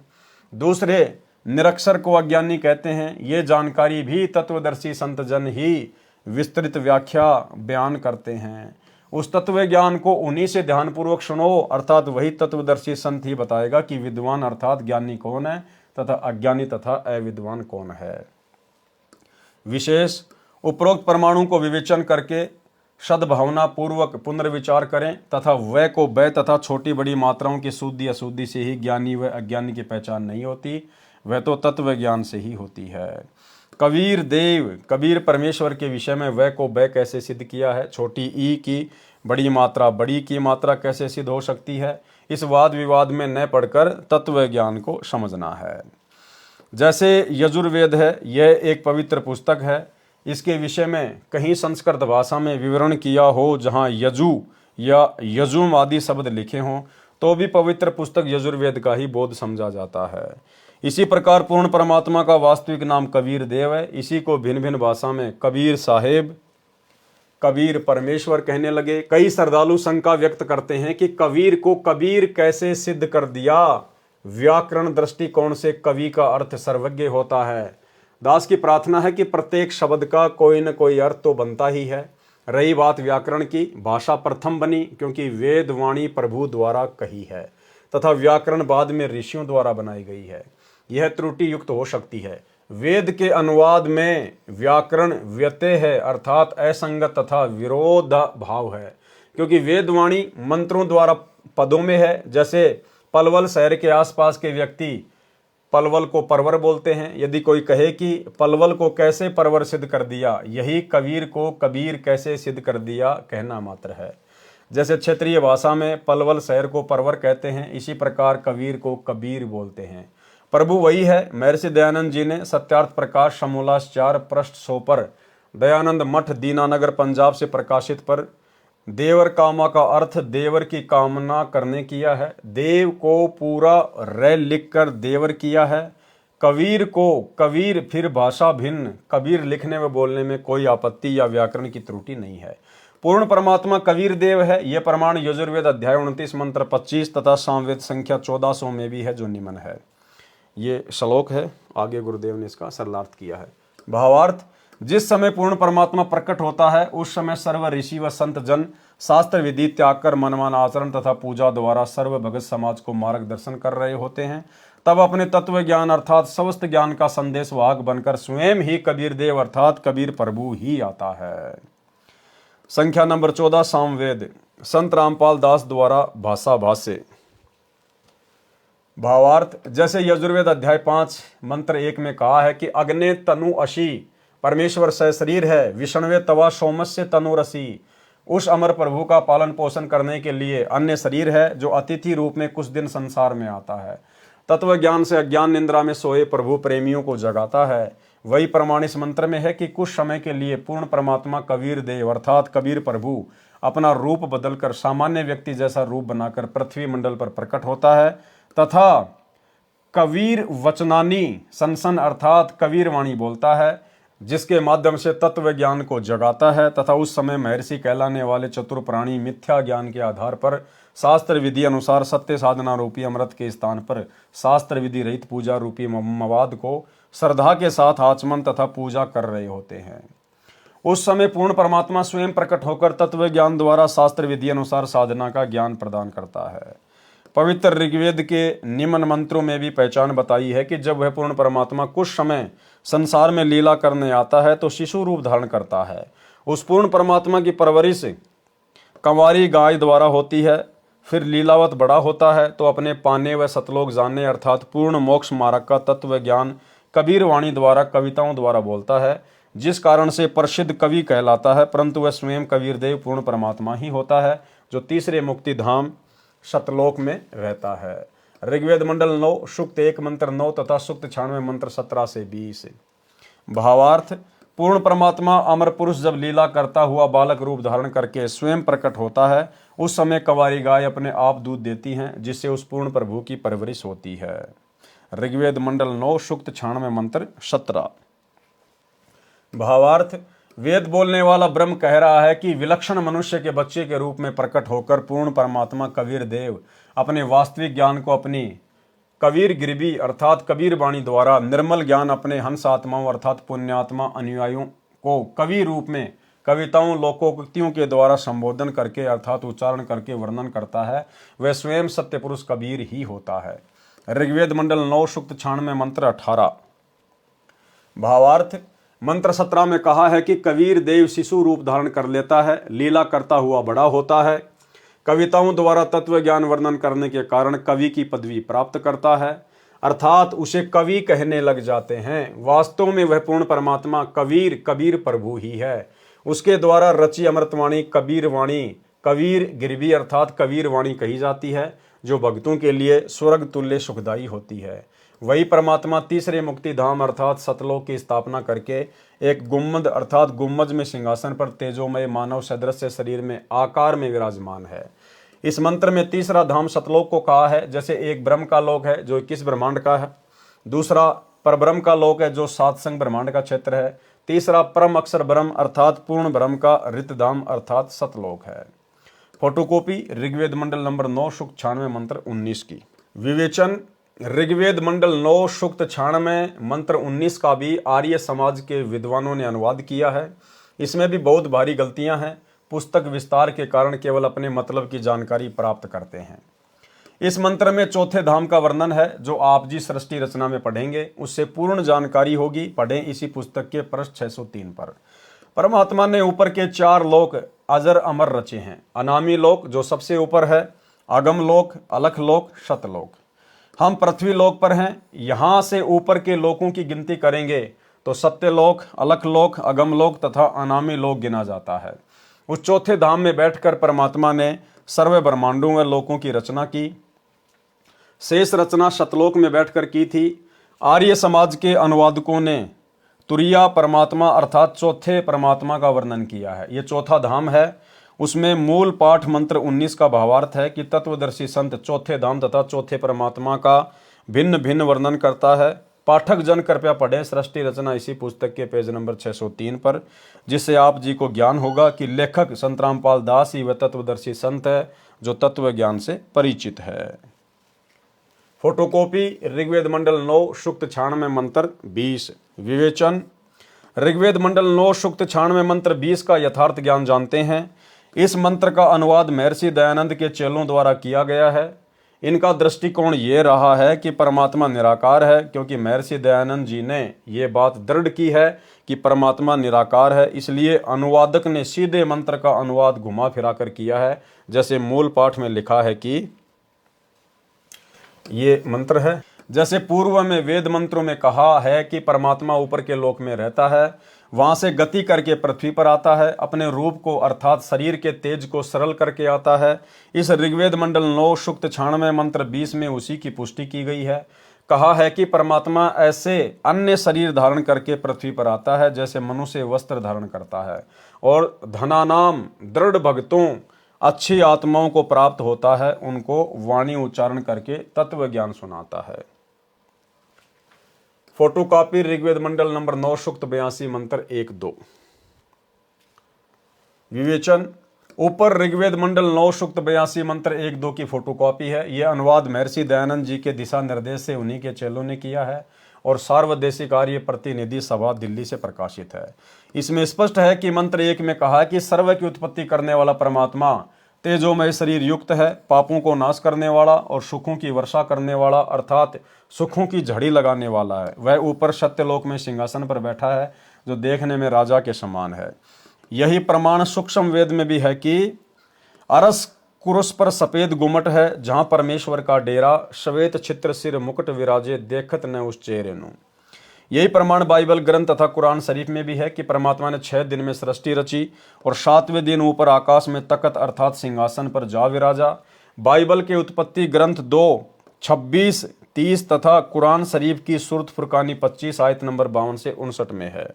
दूसरे निरक्षर को अज्ञानी कहते हैं। ये जानकारी भी तत्वदर्शी संत जन ही विस्तृत व्याख्या बयान करते हैं। उस तत्व ज्ञान को उन्हीं से ध्यानपूर्वक सुनो, अर्थात वही तत्वदर्शी संत ही बताएगा कि विद्वान अर्थात ज्ञानी कौन है तथा अज्ञानी तथा अविद्वान कौन है। विशेष उपरोक्त परमाणु को विवेचन करके सद्भावना पूर्वक पुनर्विचार करें तथा वह को वह तथा छोटी बड़ी मात्राओं की शुद्धि अशुद्धि से ही ज्ञानी व अज्ञानी की पहचान नहीं होती, वह तो तत्व ज्ञान से ही होती है। कबीर देव, कबीर परमेश्वर के विषय में व को ब कैसे सिद्ध किया है, छोटी ई की बड़ी मात्रा बड़ी की मात्रा कैसे सिद्ध हो सकती है, इस वाद विवाद में न पढ़कर तत्व ज्ञान को समझना है। जैसे यजुर्वेद है, यह एक पवित्र पुस्तक है, इसके विषय में कहीं संस्कृत भाषा में विवरण किया हो जहाँ यजु या यजुम आदि शब्द लिखे हों, तो भी पवित्र पुस्तक यजुर्वेद का ही बोध समझा जाता है। इसी प्रकार पूर्ण परमात्मा का वास्तविक नाम कबीर देव है। इसी को भिन्न भिन्न भाषा में कबीर साहेब, कबीर परमेश्वर कहने लगे। कई श्रद्धालु शंका व्यक्त करते हैं कि कबीर को कबीर कैसे सिद्ध कर दिया। व्याकरण दृष्टिकोण से कवि का अर्थ सर्वज्ञ होता है। दास की प्रार्थना है कि प्रत्येक शब्द का कोई न कोई अर्थ तो बनता ही है। रही बात व्याकरण की, भाषा प्रथम बनी क्योंकि वेद वाणी प्रभु द्वारा कही है तथा व्याकरण बाद में ऋषियों द्वारा बनाई गई है। यह त्रुटि युक्त हो सकती है। वेद के अनुवाद में व्याकरण व्यत्यय है, अर्थात असंगत तथा विरोध भाव है, क्योंकि वेदवाणी मंत्रों द्वारा पदों में है। जैसे पलवल शहर के आसपास के व्यक्ति पलवल को परवर बोलते हैं। यदि कोई कहे कि पलवल को कैसे परवर सिद्ध कर दिया, यही कबीर को कबीर कैसे सिद्ध कर दिया कहना मात्र है। जैसे क्षेत्रीय भाषा में पलवल शहर को परवर कहते हैं, इसी प्रकार कबीर को कबीर बोलते हैं। प्रभु वही है। महर्षि दयानंद जी ने सत्यार्थ प्रकाश समोल्लास 4 पृष्ठ 100 पर दयानंद मठ दीनानगर पंजाब से प्रकाशित पर देवर कामा का अर्थ देवर की कामना करने किया है। देव को पूरा रे लिखकर देवर किया है। कबीर को कबीर फिर भाषा भिन्न कबीर लिखने व बोलने में कोई आपत्ति या व्याकरण की त्रुटि नहीं है। पूर्ण परमात्मा कबीर देव है। यह प्रमाण यजुर्वेद अध्याय 29 मंत्र 25 तथा सामवेद संख्या 1400 में भी है, जो निम्न है। ये श्लोक है, आगे गुरुदेव ने इसका सरलार्थ किया है। भावार्थ, जिस समय पूर्ण परमात्मा प्रकट होता है उस समय सर्व ऋषि व संत जन शास्त्र विधि त्याग कर मनमान आचरण तथा पूजा द्वारा सर्व भगत समाज को मार्गदर्शन कर रहे होते हैं। तब अपने तत्व ज्ञान अर्थात समस्त ज्ञान का संदेश वाहक बनकर स्वयं ही कबीर देव अर्थात कबीर प्रभु ही आता है। संख्या नंबर 14 सामवेद, संत रामपाल दास द्वारा भाषा भाष्य। भावार्थ, जैसे यजुर्वेद अध्याय 5 मंत्र 1 में कहा है कि अग्ने तनु अशी, परमेश्वर शरीर है, विष्णवे तवा सोमस्य तनुरसी। उस अमर प्रभु का पालन पोषण करने के लिए अन्य शरीर है जो अतिथि रूप में कुछ दिन संसार में आता है। तत्व ज्ञान से अज्ञान निंद्रा में सोए प्रभु प्रेमियों को जगाता है। वही प्रमाण इस मंत्र में है कि कुछ समय के लिए पूर्ण परमात्मा कबीर देव अर्थात कबीर प्रभु अपना रूप बदलकर सामान्य व्यक्ति जैसा रूप बनाकर पृथ्वी मंडल पर प्रकट होता है तथा कबीर वचनानी सनसन अर्थात कबीर वाणी बोलता है, जिसके माध्यम से तत्व ज्ञान को जगाता है। तथा उस समय महर्षि कहलाने वाले चतुर प्राणी मिथ्या ज्ञान के आधार पर शास्त्र विधि अनुसार सत्य साधना रूपी अमृत के स्थान पर शास्त्र विधि रहित पूजा रूपी मवाद को श्रद्धा के साथ आचमन तथा पूजा कर रहे होते हैं। उस समय पूर्ण परमात्मा स्वयं प्रकट होकर तत्व ज्ञान द्वारा शास्त्र विधि अनुसार साधना का ज्ञान प्रदान करता है। पवित्र ऋग्वेद के निम्न मंत्रों में भी पहचान बताई है कि जब वह पूर्ण परमात्मा कुछ समय संसार में लीला करने आता है तो शिशु रूप धारण करता है। उस पूर्ण परमात्मा की परवरिश कंवारी गाय द्वारा होती है, फिर लीलावत बड़ा होता है तो अपने पाने व सतलोक जानने अर्थात पूर्ण मोक्ष मार्ग का तत्व ज्ञान कबीर वाणी द्वारा कविताओं द्वारा बोलता है, जिस कारण से प्रसिद्ध कवि कहलाता है। परंतु वह स्वयं कबीर देव पूर्ण परमात्मा ही होता है जो तीसरे मुक्ति धाम सतलोक में रहता है। ऋग्वेद मंडल 9 सूक्त 1 मंत्र 9 तथा सूक्त 96 मंत्र 17 से 20। भावार्थ, पूर्ण परमात्मा अमर पुरुष जब लीला करता हुआ बालक रूप धारण करके स्वयं प्रकट होता है उस समय कंवारी गाय अपने आप दूध देती हैं, जिससे उस पूर्ण प्रभु की परवरिश होती है। ऋग्वेद मंडल 9 सूक्त 96 मंत्र 17। भावार्थ, वेद बोलने वाला ब्रह्म कह रहा है कि विलक्षण मनुष्य के बच्चे के रूप में प्रकट होकर पूर्ण परमात्मा कबीर देव अपने वास्तविक ज्ञान को अपनी कबीर गिरबी अर्थात कबीर वाणी द्वारा निर्मल ज्ञान अपने हंस आत्माओं अर्थात पुण्यात्मा अनुयायियों को कवि रूप में कविताओं लोकोक्तियों के द्वारा संबोधन करके अर्थात उच्चारण करके वर्णन करता है। वह स्वयं सत्य पुरुष कबीर ही होता है। ऋग्वेद मंडल 9 सूक्त 96 मंत्र 18। भावार्थ, मंत्र 17 में कहा है कि कबीर देव शिशु रूप धारण कर लेता है, लीला करता हुआ बड़ा होता है, कविताओं द्वारा तत्व ज्ञान वर्णन करने के कारण कवि की पदवी प्राप्त करता है। अर्थात उसे कवि कहने लग जाते हैं। वास्तव में वह पूर्ण परमात्मा कबीर कबीर प्रभु ही है। उसके द्वारा रची अमृतवाणी कबीर वाणी कबीर गिरवी अर्थात कबीर वाणी कही जाती है, जो भक्तों के लिए स्वर्ग तुल्य सुखदायी होती है। वही परमात्मा तीसरे मुक्ति धाम अर्थात सतलोक की स्थापना करके एक गुम्मद अर्थात गुम्मज में सिंहासन पर तेजोमय मानव सदृश शरीर में आकार में विराजमान है। इस मंत्र में तीसरा धाम सतलोक को कहा है। जैसे एक ब्रह्म का लोक है जो 21 ब्रह्मांड का है, दूसरा परब्रह्म का लोक है जो 7 संग ब्रह्मांड का क्षेत्र है, तीसरा परम अक्षर ब्रह्म अर्थात पूर्ण ब्रह्म का रितधाम अर्थात सतलोक है। फोटोकॉपी ऋग्वेद मंडल नंबर 9 सूक्त 96 मंत्र 19 की। विवेचन ऋग्वेद मंडल 9 सूक्त 96 मंत्र 19 का भी आर्य समाज के विद्वानों ने अनुवाद किया है। इसमें भी बहुत भारी गलतियां हैं। पुस्तक विस्तार के कारण केवल अपने मतलब की जानकारी प्राप्त करते हैं। इस मंत्र में चौथे धाम का वर्णन है जो आप जी सृष्टि रचना में पढ़ेंगे, उससे पूर्ण जानकारी होगी। पढ़ें इसी पुस्तक के पृष्ठ 603 पर। परमात्मा ने ऊपर के 4 लोक अजर अमर रचे हैं। अनामी लोक जो सबसे ऊपर है, अगम लोक, अलख लोक, शतलोक। हम पृथ्वी लोक पर हैं। यहां से ऊपर के लोकों की गिनती करेंगे तो सत्यलोक, अलख लोक, अगम लोक तथा अनामी लोक गिना जाता है। उस चौथे धाम में बैठकर परमात्मा ने सर्व ब्रह्मांडों व लोकों की रचना की। शेष रचना शतलोक में बैठकर की थी। आर्य समाज के अनुवादकों ने तुरिया परमात्मा अर्थात चौथे परमात्मा का वर्णन किया है। यह चौथा धाम है। उसमें मूल पाठ मंत्र 19 का भावार्थ है कि तत्वदर्शी संत चौथे धाम तथा चौथे परमात्मा का भिन्न भिन्न वर्णन करता है। पाठक जन कृपया पढ़ें सृष्टि रचना इसी पुस्तक के पेज नंबर 603 पर, जिससे आप जी को ज्ञान होगा कि लेखक संत रामपाल दास ही वह तत्वदर्शी संत है जो तत्व ज्ञान से परिचित है। फोटोकॉपी ऋग्वेद मंडल 9 सूक्त 96 मंत्र 20। विवेचन ऋग्वेद मंडल 9 सूक्त 96 मंत्र 20 का यथार्थ ज्ञान जानते हैं। इस मंत्र का अनुवाद महर्षि दयानंद के चेलों द्वारा किया गया है। इनका दृष्टिकोण ये रहा है कि परमात्मा निराकार है, क्योंकि महर्षि दयानंद जी ने ये बात दृढ़ की है कि परमात्मा निराकार है। इसलिए अनुवादक ने सीधे मंत्र का अनुवाद घुमा फिरा कर किया है। जैसे मूल पाठ में लिखा है कि ये मंत्र है, जैसे पूर्व में वेद मंत्रों में कहा है कि परमात्मा ऊपर के लोक में रहता है, वहां से गति करके पृथ्वी पर आता है, अपने रूप को अर्थात शरीर के तेज को सरल करके आता है। इस ऋग्वेद मंडल 9 सूक्त 96 मंत्र 20 में उसी की पुष्टि की गई है। कहा है कि परमात्मा ऐसे अन्य शरीर धारण करके पृथ्वी पर आता है जैसे मनुष्य वस्त्र धारण करता है, और धनानाम दृढ़ भक्तों अच्छी आत्माओं को प्राप्त होता है, उनको वाणी उच्चारण करके तत्व ज्ञान सुनाता है। फोटोकॉपी ऋग्वेद मंडल नंबर 9 सूक्त 82 मंत्र 1-2। विवेचन ऊपर ऋग्वेद मंडल 9 सूक्त 82 मंत्र 1-2 की फोटोकॉपी है। यह अनुवाद महर्षि दयानंद जी के दिशा निर्देश से उन्हीं के चेलों ने किया है और सार्वदेशिक आर्य प्रतिनिधि सभा दिल्ली से प्रकाशित है। इसमें स्पष्ट है कि मंत्र 1 में कहा कि सर्व की उत्पत्ति करने वाला परमात्मा तेजोमय शरीर युक्त है, पापों को नाश करने वाला और सुखों की वर्षा करने वाला अर्थात सुखों की झड़ी लगाने वाला है। वह ऊपर सत्यलोक में सिंहासन पर बैठा है जो देखने में राजा के समान है। यही प्रमाण सूक्ष्म वेद में भी है कि अरस कुरुस पर सफेद गुमट है, जहां परमेश्वर का डेरा, श्वेत छित्र सिर मुकुट विराजे, देखत न उस चेहरे नु। यही प्रमाण बाइबल ग्रंथ तथा कुरान शरीफ में भी है कि परमात्मा ने 6 दिन में सृष्टि रची और 7वें दिन ऊपर आकाश में तख्त अर्थात सिंहासन पर जा विराजा। बाइबल के उत्पत्ति ग्रंथ 2, 26, 30 तथा कुरान शरीफ की सूरत फुरकानी 25 आयत नंबर 52 से 59 में है।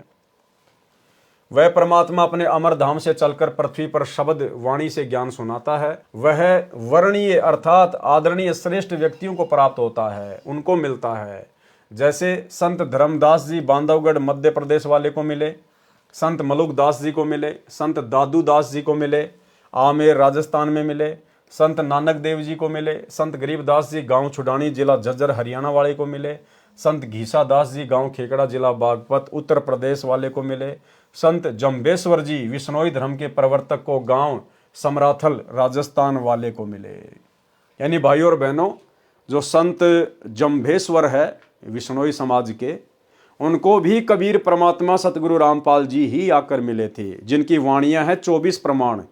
वह परमात्मा अपने अमर धाम से चलकर पृथ्वी पर शब्द वाणी से ज्ञान सुनाता है। वह वर्णीय अर्थात आदरणीय श्रेष्ठ व्यक्तियों को प्राप्त होता है, उनको मिलता है। जैसे संत धर्मदास जी बांधवगढ़ मध्य प्रदेश वाले को मिले, संत मलुक दास जी को मिले, संत दादू दास जी को मिले, आमेर राजस्थान में मिले, संत नानक देव जी को मिले, संत गरीबदास जी गांव छुडानी जिला झज्जर हरियाणा वाले को मिले, संत घीसा दास जी गांव खेकड़ा जिला बागपत उत्तर प्रदेश वाले को मिले, संत जम्बेश्वर जी विश्नोई धर्म के प्रवर्तक को गांव समराथल राजस्थान वाले को मिले। यानी भाइयों और बहनों, जो संत जम्बेश्वर है विश्नोई समाज के, उनको भी कबीर परमात्मा सतगुरु रामपाल जी ही आकर मिले थे, जिनकी वाणियां हैं 24 प्रमाण।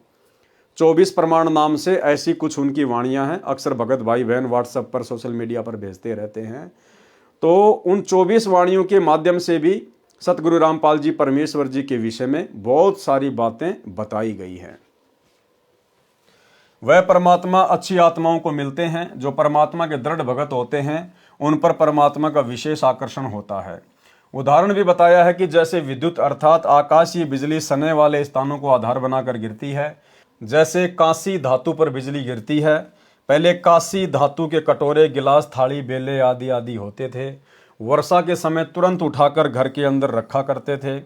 24 प्रमाण नाम से ऐसी कुछ उनकी वाणियां हैं। अक्सर भगत भाई बहन व्हाट्सएप पर सोशल मीडिया पर भेजते रहते हैं। तो उन 24 वाणियों के माध्यम से भी सतगुरु रामपाल जी परमेश्वर जी के विषय में बहुत सारी बातें बताई गई हैं। वह परमात्मा अच्छी आत्माओं को मिलते हैं जो परमात्मा के दृढ़ भगत होते हैं, उन पर परमात्मा का विशेष आकर्षण होता है। उदाहरण भी बताया है कि जैसे विद्युत अर्थात आकाशीय बिजली सने वाले स्थानों को आधार बनाकर गिरती है, जैसे कांसी धातु पर बिजली गिरती है। पहले कांसी धातु के कटोरे, गिलास, थाली, बेले आदि आदि होते थे। वर्षा के समय तुरंत उठाकर घर के अंदर रखा करते थे।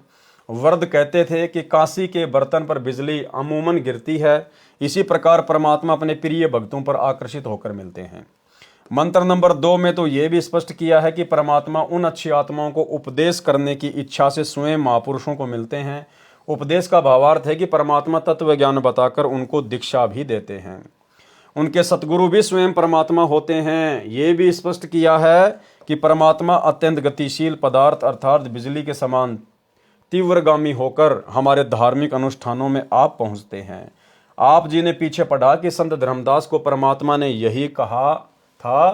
वर्द कहते थे कि कांसी के बर्तन पर बिजली अमूमन गिरती है। इसी प्रकार परमात्मा अपने प्रिय भक्तों पर आकर्षित होकर मिलते हैं। मंत्र नंबर 2 में तो यह भी स्पष्ट किया है कि परमात्मा उन अच्छी आत्माओं को उपदेश करने की इच्छा से स्वयं महापुरुषों को मिलते हैं। उपदेश का भावार्थ है कि परमात्मा तत्व ज्ञान बताकर उनको दीक्षा भी देते हैं। उनके सतगुरु भी स्वयं परमात्मा होते हैं। ये भी स्पष्ट किया है कि परमात्मा अत्यंत गतिशील पदार्थ अर्थात बिजली के समान तीव्रगामी होकर हमारे धार्मिक अनुष्ठानों में आप पहुंचते हैं। आप जी ने पीछे पढ़ा कि संत धर्मदास को परमात्मा ने यही कहा था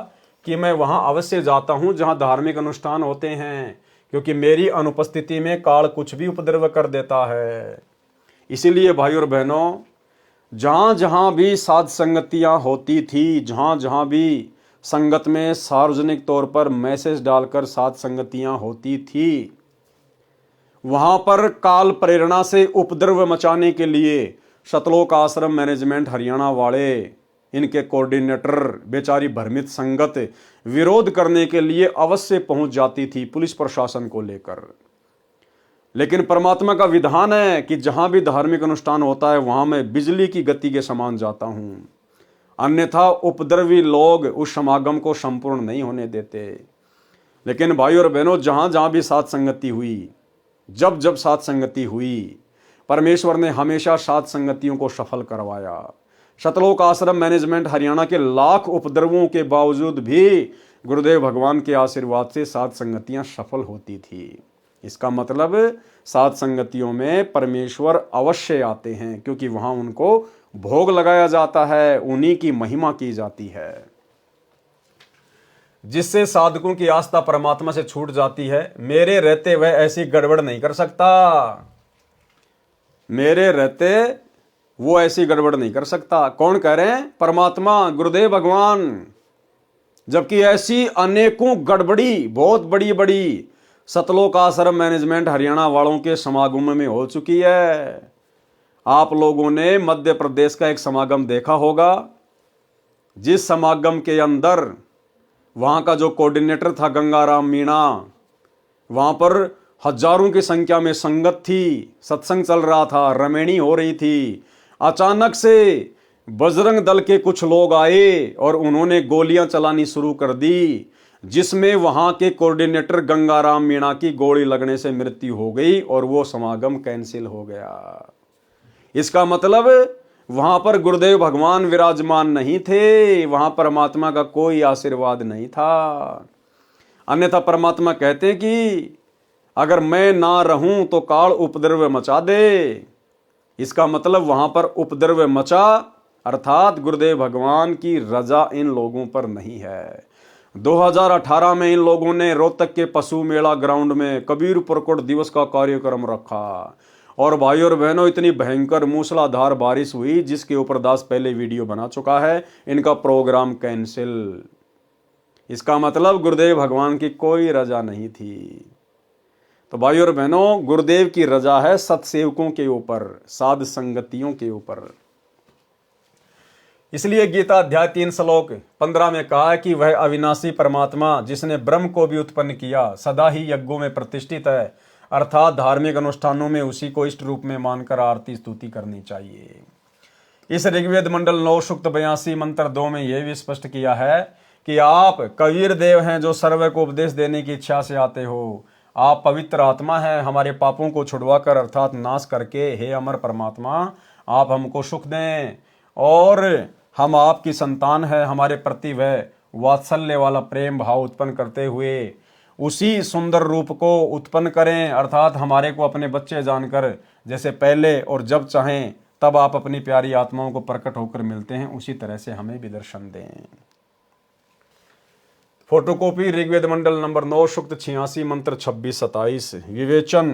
कि मैं वहां अवश्य जाता हूं जहां धार्मिक अनुष्ठान होते हैं, क्योंकि मेरी अनुपस्थिति में काल कुछ भी उपद्रव कर देता है। इसीलिए भाई और बहनों, जहां जहां भी साध संगतियां होती थी, जहां जहां भी संगत में सार्वजनिक तौर पर मैसेज डालकर साध संगतियां होती थी, वहां पर काल प्रेरणा से उपद्रव मचाने के लिए सतलोक आश्रम मैनेजमेंट हरियाणा वाले, इनके कोऑर्डिनेटर, बेचारी भ्रमित संगत विरोध करने के लिए अवश्य पहुंच जाती थी पुलिस प्रशासन को लेकर। लेकिन परमात्मा का विधान है कि जहां भी धार्मिक अनुष्ठान होता है वहां मैं बिजली की गति के समान जाता हूं, अन्यथा उपद्रवी लोग उस समागम को संपूर्ण नहीं होने देते। लेकिन भाई और बहनों, जहां जहां भी साध संगति हुई, जब जब साध संगति हुई, परमेश्वर ने हमेशा साध संगतियों को सफल करवाया। सतलोक आश्रम मैनेजमेंट हरियाणा के लाख उपद्रवों के बावजूद भी गुरुदेव भगवान के आशीर्वाद से साध संगतियां सफल होती थी। इसका मतलब साध संगतियों में परमेश्वर अवश्य आते हैं, क्योंकि वहां उनको भोग लगाया जाता है, उन्हीं की महिमा की जाती है। जिससे साधकों की आस्था परमात्मा से छूट जाती है। मेरे रहते वह ऐसी गड़बड़ नहीं कर सकता, मेरे रहते वो ऐसी गड़बड़ नहीं कर सकता। कौन कह रहे हैं? परमात्मा, गुरुदेव भगवान। जबकि ऐसी अनेकों गड़बड़ी बहुत बड़ी बड़ी सतलोक आश्रम मैनेजमेंट हरियाणा वालों के समागम में हो चुकी है। आप लोगों ने मध्य प्रदेश का एक समागम देखा होगा, जिस समागम के अंदर वहां का जो कोऑर्डिनेटर था गंगाराम मीणा, वहां पर हजारों की संख्या में संगत थी, सत्संग चल रहा था, रमेणी हो रही थी। अचानक से बजरंग दल के कुछ लोग आए और उन्होंने गोलियां चलानी शुरू कर दी, जिसमें वहां के कोऑर्डिनेटर गंगाराम मीणा की गोली लगने से मृत्यु हो गई और वो समागम कैंसिल हो गया। इसका मतलब वहां पर गुरुदेव भगवान विराजमान नहीं थे, वहां परमात्मा का कोई आशीर्वाद नहीं था। अन्यथा परमात्मा कहते हैं कि अगर मैं ना रहूं तो काल उपद्रव मचा दे। इसका मतलब वहां पर उपद्रव मचा, अर्थात गुरुदेव भगवान की रजा इन लोगों पर नहीं है। 2018 में इन लोगों ने रोहतक के पशु मेला ग्राउंड में कबीर प्रकट दिवस का कार्यक्रम रखा, और भाई और बहनों, इतनी भयंकर मूसलाधार बारिश हुई जिसके ऊपर दास पहले वीडियो बना चुका है। इनका प्रोग्राम कैंसिल। इसका मतलब गुरुदेव भगवान की कोई रजा नहीं थी। तो भाई और बहनों, गुरुदेव की रजा है सत्सेवकों के ऊपर, साध संगतियों के ऊपर। इसलिए गीता अध्याय 3 श्लोक 15 में कहा है कि वह अविनाशी परमात्मा जिसने ब्रह्म को भी उत्पन्न किया सदा ही यज्ञों में प्रतिष्ठित है, अर्थात धार्मिक अनुष्ठानों में उसी को इष्ट रूप में मानकर आरती स्तुति करनी चाहिए। इस ऋग्वेद मंडल 9 सूक्त 82 मंत्र 2 में यह भी स्पष्ट किया है कि आप कबीर देव हैं जो सर्व को उपदेश देने की इच्छा से आते हो। आप पवित्र आत्मा है, हमारे पापों को छुड़वा कर अर्थात नाश करके हे अमर परमात्मा आप हमको सुख दें, और हम आपकी संतान है, हमारे प्रति वह वात्सल्य वाला प्रेम भाव उत्पन्न करते हुए उसी सुंदर रूप को उत्पन्न करें, अर्थात हमारे को अपने बच्चे जानकर जैसे पहले और जब चाहें तब आप अपनी प्यारी आत्माओं को प्रकट होकर मिलते हैं, उसी तरह से हमें भी दर्शन दें। फोटोकॉपी ऋग्वेद मंडल नंबर 9 सूक्त 86 मंत्र 26-27 विवेचन।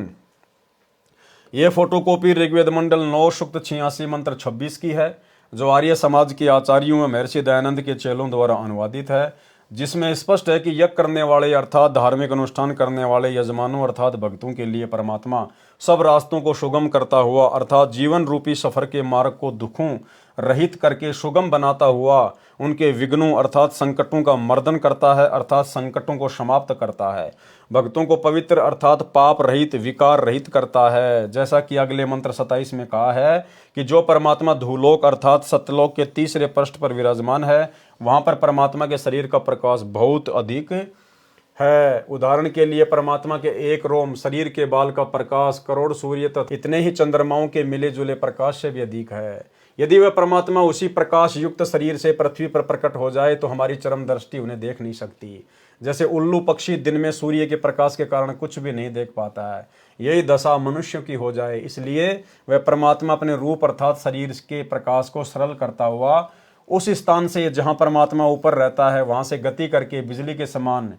ये फोटोकॉपी ऋग्वेद मंडल 9 सूक्त 86 मंत्र 26 की है, जो आर्य समाज के आचार्यों में महर्षि दयानंद के चेलों द्वारा अनुवादित है, जिसमें स्पष्ट है कि यज्ञ करने वाले अर्थात धार्मिक अनुष्ठान करने वाले यजमानों अर्थात भक्तों के लिए परमात्मा सब रास्तों को सुगम करता हुआ अर्थात जीवन रूपी सफर के मार्ग को दुखों रहित करके सुगम बनाता हुआ उनके विघ्नों अर्थात संकटों का मर्दन करता है अर्थात संकटों को समाप्त करता है, भक्तों को पवित्र अर्थात पाप रहित विकार रहित करता है। जैसा कि अगले मंत्र 27 में कहा है कि जो परमात्मा धूलोक अर्थात सत्यलोक के तीसरे पृष्ठ पर विराजमान है, वहां पर परमात्मा के शरीर का प्रकाश बहुत अधिक है। उदाहरण के लिए परमात्मा के एक रोम शरीर के बाल का प्रकाश करोड़ सूर्य तथा इतने ही चंद्रमाओं के मिले जुले प्रकाश से भी अधिक है। यदि वह परमात्मा उसी प्रकाश युक्त शरीर से पृथ्वी पर प्रकट हो जाए तो हमारी चरम दृष्टि उन्हें देख नहीं सकती। जैसे उल्लू पक्षी दिन में सूर्य के प्रकाश के कारण कुछ भी नहीं देख पाता है, यही दशा मनुष्य की हो जाए। इसलिए वह परमात्मा अपने रूप अर्थात शरीर के प्रकाश को सरल करता हुआ उस स्थान से जहां परमात्मा ऊपर रहता है वहां से गति करके बिजली के समान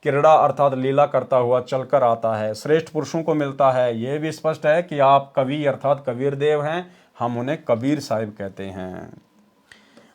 क्रीड़ा अर्थात लीला करता हुआ चलकर आता है, श्रेष्ठ पुरुषों को मिलता है। यह भी स्पष्ट है कि आप कवि अर्थात कबीर देव हैं, हम उन्हें कबीर साहिब कहते हैं।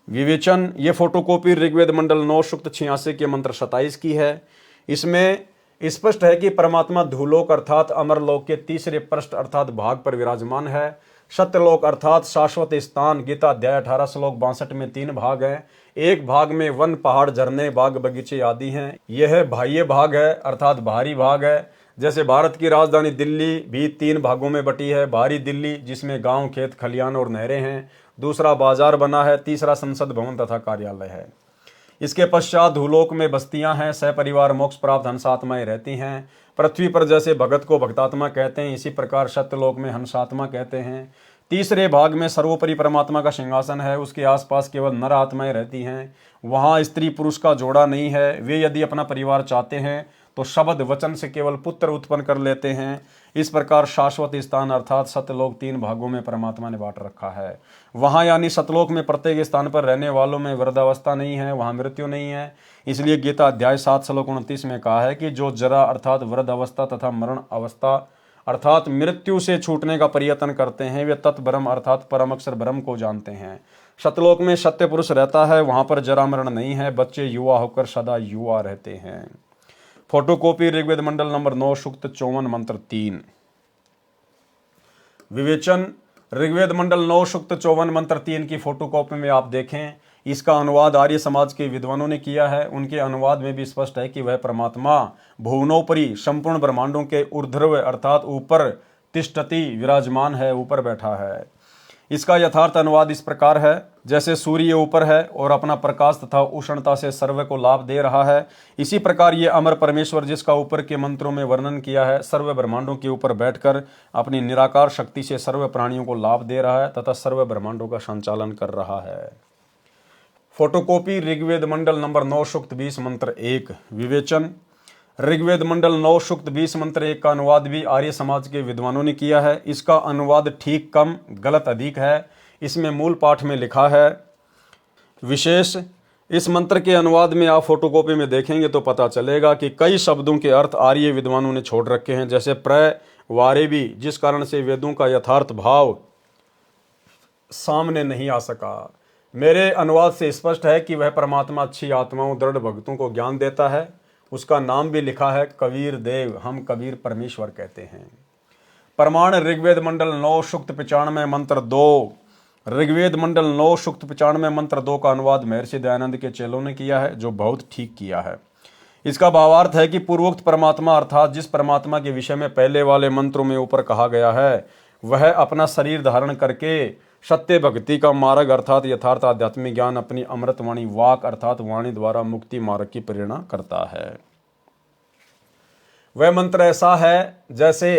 विवेचन। ये फोटोकॉपी ऋग्वेद मंडल 9 सूक्त 86 के मंत्र 27 की है। इसमें स्पष्ट है कि परमात्मा धूलोक अर्थात अमरलोक के तीसरे पृष्ठ अर्थात भाग पर विराजमान है। सत्यलोक अर्थात शाश्वत स्थान गीता अध्याय 18 श्लोक 62 में 3 भाग हैं। एक भाग में वन पहाड़ झरने बाग बगीचे आदि हैं। यह बाह्य भाग है अर्थात बाहरी भाग है। जैसे भारत की राजधानी दिल्ली भी 3 भागों में बटी है। बाहरी दिल्ली जिसमें गांव खेत खलियान और नहरें हैं, दूसरा बाजार बना है, तीसरा संसद भवन तथा कार्यालय है। इसके पश्चात भूलोक में बस्तियां हैं, सहपरिवार मोक्ष प्राप्त हंसात्माएं रहती हैं। पृथ्वी पर जैसे भगत को भक्तात्मा कहते हैं, इसी प्रकार सत्यलोक में हंसात्मा कहते हैं। तीसरे भाग में सर्वोपरि परमात्मा का सिंहासन है, उसके आसपास केवल नर आत्माएं रहती हैं। वहाँ स्त्री पुरुष का जोड़ा नहीं है। वे यदि अपना परिवार चाहते हैं तो शब्द वचन से केवल पुत्र उत्पन्न कर लेते हैं। इस प्रकार शाश्वत स्थान अर्थात सत्यलोक 3 भागों में परमात्मा ने बांट रखा है। वहाँ यानी सतलोक में प्रत्येक स्थान पर रहने वालों में वृद्धावस्था नहीं है, वहाँ मृत्यु नहीं है। इसलिए गीता अध्याय 7 श्लोक 29 में कहा है कि जो जरा अर्थात वृद्ध अवस्था तथा मरण अवस्था अर्थात मृत्यु से छूटने का प्रयत्न करते हैं, वे तत्ब्रह्म अर्थात परम अक्षर ब्रह्म को जानते हैं। सतलोक में सत्य पुरुष रहता है, वहाँ पर जरा मरण नहीं है, बच्चे युवा होकर सदा युवा रहते हैं। फोटोकॉपी ऋग्वेद मंडल नंबर 9 सूक्त 54 मंत्र 3। विवेचन। ऋग्वेद मंडल 9 सूक्त 54 मंत्र 3 की फोटोकॉपी में आप देखें, इसका अनुवाद आर्य समाज के विद्वानों ने किया है। उनके अनुवाद में भी स्पष्ट है कि वह परमात्मा भुवनोपरि संपूर्ण ब्रह्मांडों के ऊर्ध्व अर्थात ऊपर तिष्ठति विराजमान है, ऊपर बैठा है। इसका यथार्थ अनुवाद इस प्रकार है, जैसे सूर्य ऊपर है और अपना प्रकाश तथा उष्णता से सर्व को लाभ दे रहा है, इसी प्रकार ये अमर परमेश्वर जिसका ऊपर के मंत्रों में वर्णन किया है, सर्व ब्रह्मांडों के ऊपर बैठकर अपनी निराकार शक्ति से सर्व प्राणियों को लाभ दे रहा है तथा सर्व ब्रह्मांडों का संचालन कर रहा है। फोटोकॉपी ऋग्वेद मंडल नंबर 9 सूक्त 20 मंत्र 1। विवेचन। ऋग्वेद मंडल 9 सूक्त 20 मंत्र 1 का अनुवाद भी आर्य समाज के विद्वानों ने किया है। इसका अनुवाद ठीक कम गलत अधिक है। इसमें मूल पाठ में लिखा है विशेष। इस मंत्र के अनुवाद में आप फोटोकॉपी में देखेंगे तो पता चलेगा कि कई शब्दों के अर्थ आर्य विद्वानों ने छोड़ रखे हैं, जैसे प्र वारे भी, जिस कारण से वेदों का यथार्थ भाव सामने नहीं आ सका। मेरे अनुवाद से स्पष्ट है कि वह परमात्मा अच्छी आत्माओं दृढ़ भक्तों को ज्ञान देता है। उसका नाम भी लिखा है कबीर देव, हम कबीर परमेश्वर कहते हैं। प्रमाण ऋग्वेद मंडल 9 सूक्त 95 मंत्र 2। ऋग्वेद मंडल 9 सूक्त 95 मंत्र 2 का अनुवाद महर्षि दयानंद के चेलों ने किया है, जो बहुत ठीक किया है। इसका भावार्थ है कि पूर्वोक्त परमात्मा अर्थात जिस परमात्मा के विषय में पहले वाले मंत्रों में ऊपर कहा गया है, वह अपना शरीर धारण करके सत्य भक्ति का मार्ग अर्थात यथार्थ आध्यात्मिक ज्ञान अपनी अमृतवाणी वाक अर्थात वाणी द्वारा मुक्ति मार्ग की प्रेरणा करता है। वह मंत्र ऐसा है जैसे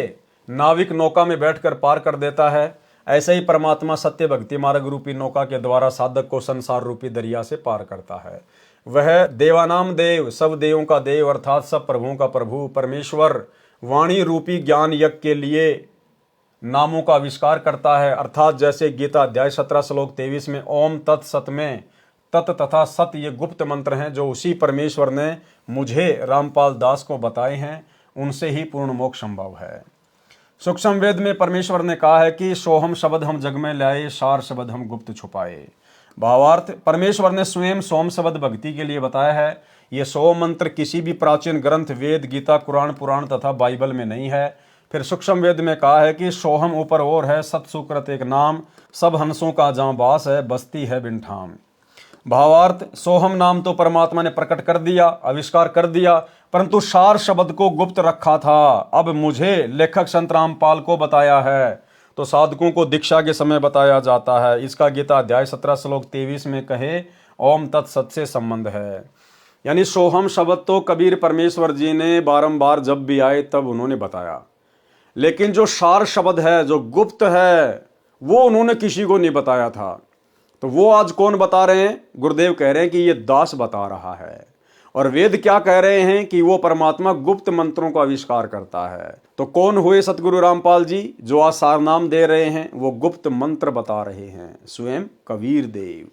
नाविक नौका में बैठकर पार कर देता है, ऐसे ही परमात्मा सत्य भक्ति मार्ग रूपी नौका के द्वारा साधक को संसार रूपी दरिया से पार करता है। वह देवानाम देव, सब देवों का देव अर्थात सब प्रभुओं का प्रभु परमेश्वर वाणी रूपी ज्ञान यज्ञ के लिए नामों का आविष्कार करता है। अर्थात जैसे गीता अध्याय 17 श्लोक 23 में ओम तत्सत में तत् तथा सत ये गुप्त मंत्र हैं जो उसी परमेश्वर ने मुझे रामपाल दास को बताए हैं, उनसे ही पूर्ण मोक्ष संभव है। सूक्ष्म वेद में परमेश्वर ने कहा है कि सोहम शब्द हम जग में लाए, सार शब्द हम गुप्त छुपाए। भावार्थ, परमेश्वर ने स्वयं सोम शब्द भक्ति के लिए बताया है। ये 100 मंत्र किसी भी प्राचीन ग्रंथ वेद, गीता, कुरान, पुराण तथा बाइबल में नहीं है। फिर सूक्ष्म वेद में कहा है कि सोहम ऊपर और है, सत सुकृत एक नाम, सब हंसों का जहाँ वास है, बस्ती है बिन ठाम। भावार्थ, सोहम नाम तो परमात्मा ने प्रकट कर दिया, आविष्कार कर दिया, परंतु सार शब्द को गुप्त रखा था। अब मुझे लेखक संत रामपाल को बताया है, तो साधकों को दीक्षा के समय बताया जाता है। इसका गीता अध्याय 17 श्लोक 23 में कहे ओम तत्सत से संबंध है। यानी सोहम शब्द तो कबीर परमेश्वर जी ने बारंबार जब भी आए तब उन्होंने बताया, लेकिन जो सार शब्द है, जो गुप्त है, वो उन्होंने किसी को नहीं बताया था। तो वो आज कौन बता रहे हैं? गुरुदेव कह रहे हैं कि ये दास बता रहा है। और वेद क्या कह रहे हैं कि वो परमात्मा गुप्त मंत्रों का आविष्कार करता है। तो कौन हुए सतगुरु रामपाल जी जो आज सारनाम दे रहे हैं? वो गुप्त मंत्र बता रहे हैं, स्वयं कबीर देव।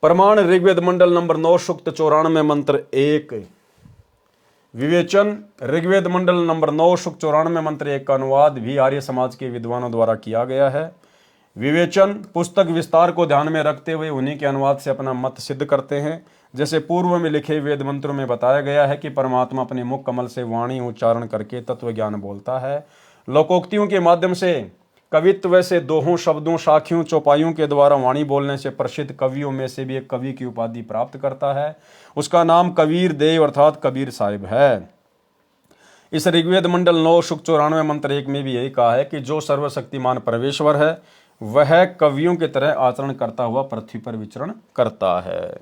प्रमाण ऋग्वेद मंडल नंबर 9 सूक्त 94 मंत्र 1। विवेचन ऋग्वेद मंडल नंबर 9 सूक्त 94 मंत्र 1 का अनुवाद भी आर्य समाज के विद्वानों द्वारा किया गया है। विवेचन पुस्तक विस्तार को ध्यान में रखते हुए उन्हीं के अनुवाद से अपना मत सिद्ध करते हैं। जैसे पूर्व में लिखे वेद मंत्रों में बताया गया है कि परमात्मा अपने मुख कमल से वाणी उच्चारण करके तत्व ज्ञान बोलता है। लोकोक्तियों के माध्यम से, कवित्व से, दोहों, शब्दों, साखियों, चौपाइयों के द्वारा वाणी बोलने से प्रसिद्ध कवियों में से भी एक कवि की उपाधि प्राप्त करता है। उसका नाम कबीर देव अर्थात कबीर साहिब है। इस ऋग्वेद मंडल 9 सूक्त 94 मंत्र 1 में भी यही कहा है कि जो सर्वशक्तिमान परमेश्वर है वह कवियों की तरह आचरण करता हुआ पृथ्वी पर विचरण करता है।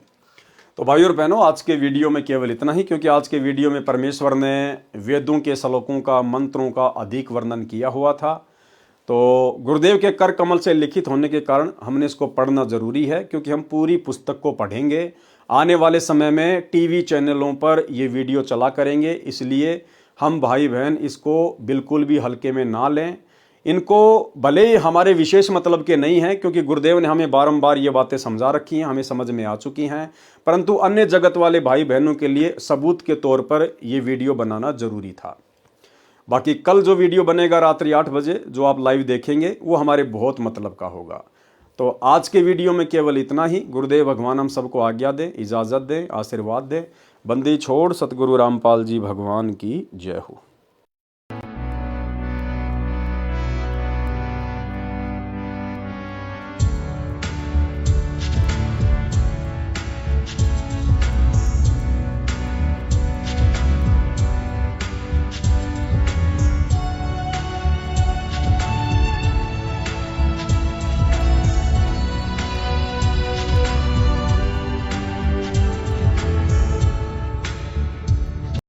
तो भाई और बहनों, आज के वीडियो में केवल इतना ही, क्योंकि आज के वीडियो में परमेश्वर ने वेदों के श्लोकों का, मंत्रों का अधिक वर्णन किया हुआ था। तो गुरुदेव के कर कमल से लिखित होने के कारण हमने इसको पढ़ना जरूरी है, क्योंकि हम पूरी पुस्तक को पढ़ेंगे। आने वाले समय में टीवी चैनलों पर ये वीडियो चला करेंगे, इसलिए हम भाई बहन इसको बिल्कुल भी हल्के में ना लें। इनको भले ही हमारे विशेष मतलब के नहीं हैं, क्योंकि गुरुदेव ने हमें बारंबार ये बातें समझा रखी हैं, हमें समझ में आ चुकी हैं, परंतु अन्य जगत वाले भाई बहनों के लिए सबूत के तौर पर ये वीडियो बनाना जरूरी था। बाकी कल जो वीडियो बनेगा रात्रि 8 बजे जो आप लाइव देखेंगे वो हमारे बहुत मतलब का होगा। तो आज के वीडियो में केवल इतना ही। गुरुदेव भगवान हम सबको आज्ञा दे, इजाज़त दे, आशीर्वाद दे। बंदी छोड़ सतगुरु रामपाल जी भगवान की जय हो।